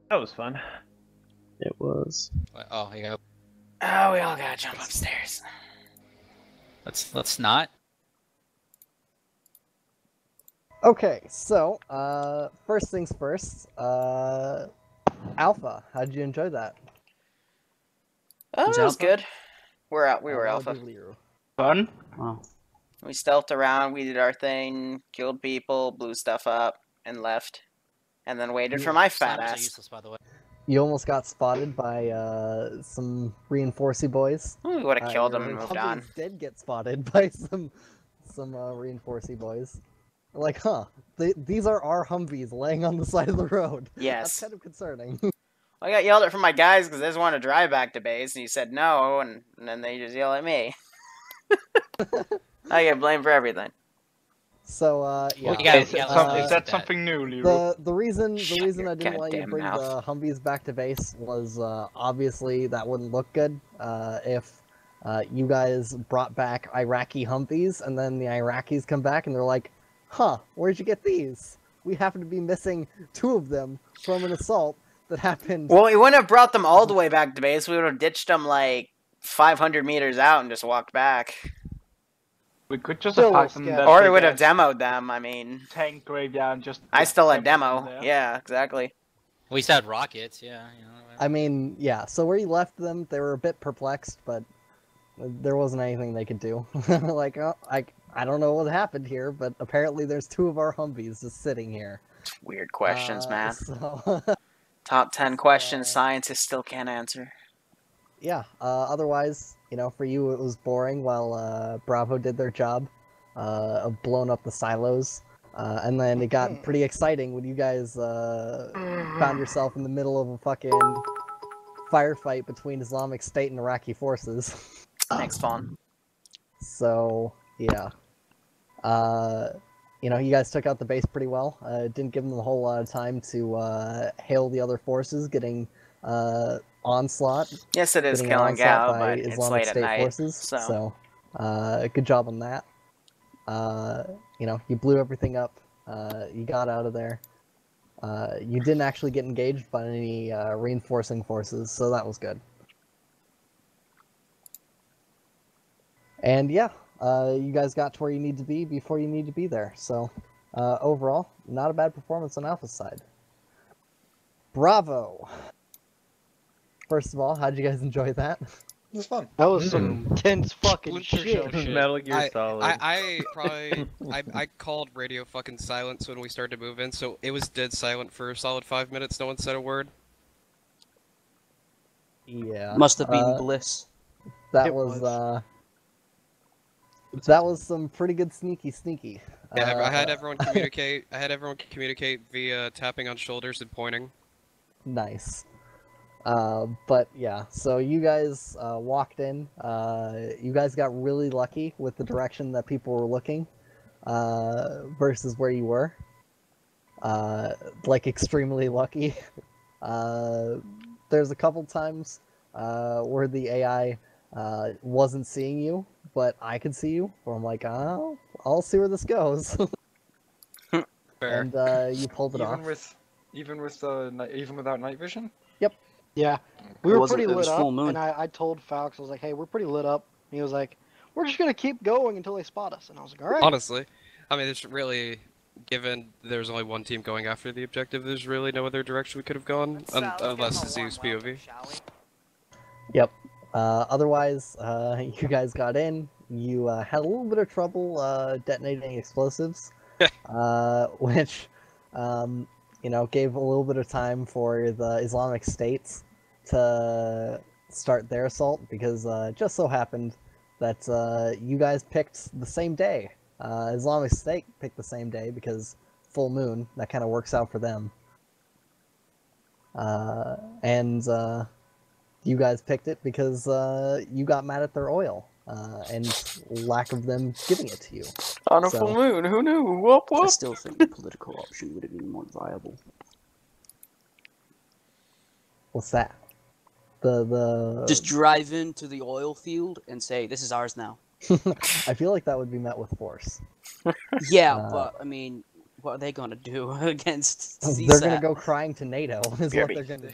That was fun. It was. Oh, you go. Oh, we all gotta jump upstairs. Let's not. Okay, so first things first. Alpha, how did you enjoy that? Oh, that was Alpha? good. We were Alpha. Beverly Road. Fun? Oh. We stealthed around, we did our thing, killed people, blew stuff up, and left. And then waited for my fat Slammers are ass. useless, by the way. You almost got spotted by some reinforcey boys. Ooh, we would have killed them your and moved Humvees on. did get spotted by some reinforcey boys. Like, huh? These are our Humvees laying on the side of the road. Yes. That's kind of concerning. I got yelled at from my guys because they just wanted to drive back to base, and you said no, and then they just yell at me. I get blamed for everything. So, yeah. Is that something new, Liru? The reason I didn't let you goddamn bring mouth. the Humvees back to base was obviously that wouldn't look good if you guys brought back Iraqi Humvees and then the Iraqis come back and they're like, huh, where'd you get these? We happen to be missing 2 of them from an assault that happened. Well, we wouldn't have brought them all the way back to base. We would have ditched them like 500 meters out and just walked back. We could just Still attack them. sketchy. That Or we big would have ass demoed them, I mean. tank graveyard and just. I still had dump them demo. there. Yeah, exactly. We still had rockets, yeah. You know, I mean, yeah, so where you left them, they were a bit perplexed, but there wasn't anything they could do. Like, oh, I don't know what happened here, but apparently there's 2 of our Humvees just sitting here. Weird questions, man. So, Top 10 questions scientists still can't answer. yeah, otherwise, you know, for you it was boring while Bravo did their job of blowing up the silos. And then it got pretty exciting when you guys found yourself in the middle of a fucking firefight between Islamic State and Iraqi forces. Thanks, Fawn. So, yeah. You know, you guys took out the base pretty well. Didn't give them a whole lot of time to hail the other forces getting onslaught. Yes, it is getting killing onslaught Gal, by but it's Islamic late at State night, forces. so... Good job on that. You know, you blew everything up. You got out of there. You didn't actually get engaged by any reinforcing forces, so that was good. And yeah, you guys got to where you need to be before you need to be there. So overall, not a bad performance on Alpha's side. Bravo! First of all, how'd you guys enjoy that? It was fun. That was some intense fucking shit. Metal Gear Solid. I called radio fucking silence when we started to move in, so it was dead silent for a solid 5 minutes. No one said a word. Yeah. Must have been bliss. That was some pretty good sneaky. Yeah, I had everyone communicate. I had everyone communicate via tapping on shoulders and pointing. Nice. But yeah, so you guys walked in. You guys got really lucky with the direction that people were looking versus where you were. Like extremely lucky. There's a couple times where the AI wasn't seeing you, but I could see you. Where I'm like, oh, I'll see where this goes. Fair. And you pulled it off. Even without night vision. Yep. Yeah, we were pretty it was lit up, full moon. and I told Falx, I was like, hey, we're pretty lit up. And he was like, we're just gonna keep going until they spot us. And I was like, all right. Honestly, I mean, it's really, given there's only one team going after the objective, there's really no other direction we could have gone, unless the Zeus POV. Yep. Otherwise, you guys got in. You had a little bit of trouble detonating explosives, which, you know, gave a little bit of time for the Islamic States to start their assault, because it just so happened that you guys picked the same day. Islamic State picked the same day because full moon, that kind of works out for them. And you guys picked it because you got mad at their oil and lack of them giving it to you. On a full moon, who knew? Whoop whoop. I still think the political option would have been more viable. What's that? Just drive into the oil field and say, this is ours now. I feel like that would be met with force. Yeah, but, I mean, what are they gonna do against CSAT? They're gonna go crying to NATO. Is what they're gonna do.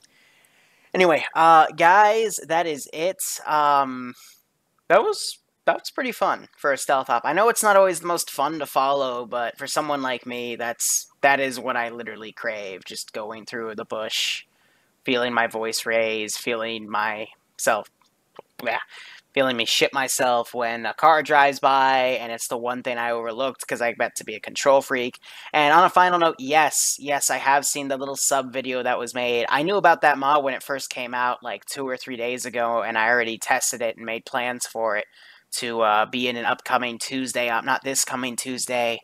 Anyway, guys, that is it. That was pretty fun for a stealth op. I know it's not always the most fun to follow, but for someone like me, that is what I literally crave. Just going through the bush, feeling my voice raise, feeling myself, feeling me shit myself when a car drives by, and it's the one thing I overlooked because I meant to be a control freak. And on a final note, yes, I have seen the little sub video that was made. I knew about that mod when it first came out like 2 or 3 days ago, and I already tested it and made plans for it to be in an upcoming Tuesday. Not this coming Tuesday,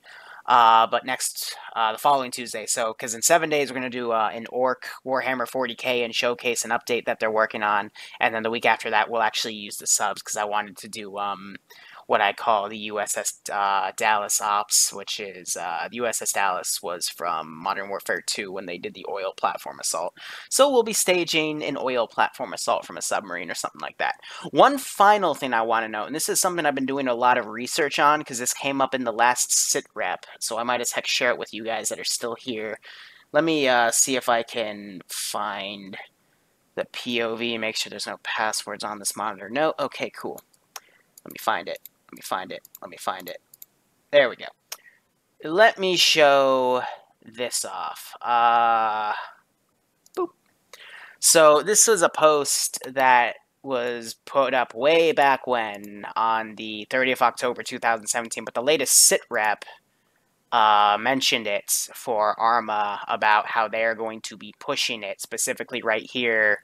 but the following Tuesday. So, because in 7 days, we're going to do an Orc Warhammer 40k and showcase an update that they're working on. And then the week after that, we'll actually use the subs, because I wanted to do what I call the USS Dallas Ops, which is the USS Dallas was from Modern Warfare 2 when they did the oil platform assault. So we'll be staging an oil platform assault from a submarine or something like that. One final thing I want to note, and this is something I've been doing a lot of research on because this came up in the last sit rep, so I might as heck share it with you guys that are still here. Let me see if I can find the POV, make sure there's no passwords on this monitor. No? Okay, cool. Let me find it. Let me find it. Let me find it. There we go. Let me show this off. Boop. So this was a post that was put up way back when, on the 30th of October 2017, but the latest sit rep mentioned it for Arma about how they're going to be pushing it, specifically right here.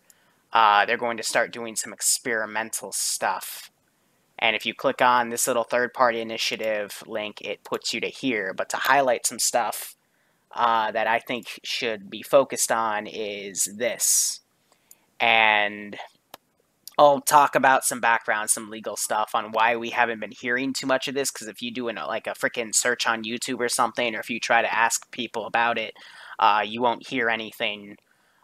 They're going to start doing some experimental stuff. And if you click on this little third-party initiative link, it puts you to here. But to highlight some stuff that I think should be focused on is this. And I'll talk about some background, some legal stuff on why we haven't been hearing too much of this. Because if you do like a freaking search on YouTube or something, or if you try to ask people about it, you won't hear anything.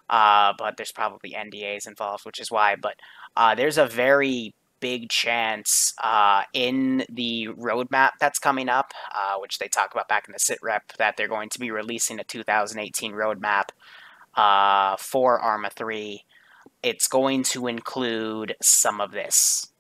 But there's probably NDAs involved, which is why. But there's a very big chance in the roadmap that's coming up, which they talk about back in the sit rep, that they're going to be releasing a 2018 roadmap for Arma 3. It's going to include some of this.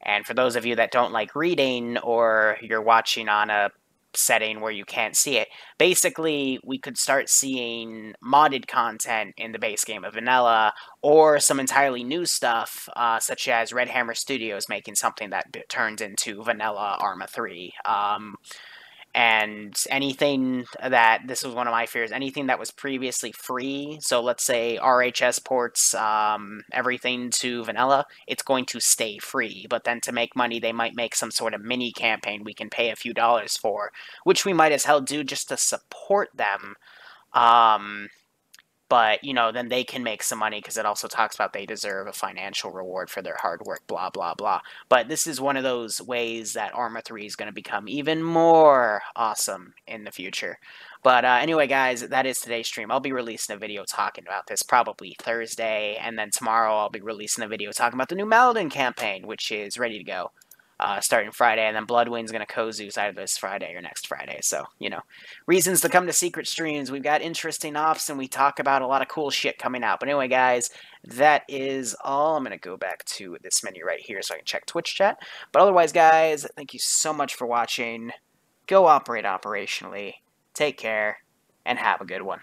And for those of you that don't like reading, or you're watching on a setting where you can't see it, basically we could start seeing modded content in the base game of vanilla, or some entirely new stuff, such as Red Hammer Studios making something that turns into vanilla Arma 3. And anything that, this was one of my fears, anything that was previously free, so let's say RHS ports everything to vanilla, it's going to stay free. But then to make money, they might make some sort of mini campaign we can pay a few dollars for, which we might as hell do just to support them. But, you know, then they can make some money, because it also talks about they deserve a financial reward for their hard work, blah, blah, blah. But this is one of those ways that Arma 3 is going to become even more awesome in the future. But anyway, guys, that is today's stream. I'll be releasing a video talking about this probably Thursday, and then tomorrow I'll be releasing a video talking about the new Maladin campaign, which is ready to go. Starting Friday, and then Bloodwind's going to co-Zeus either this Friday or next Friday. So, you know, reasons to come to secret streams. We've got interesting ops, and we talk about a lot of cool shit coming out. But anyway, guys, that is all. I'm going to go back to this menu right here so I can check Twitch chat. But otherwise, guys, thank you so much for watching. Go operate operationally. Take care, and have a good one.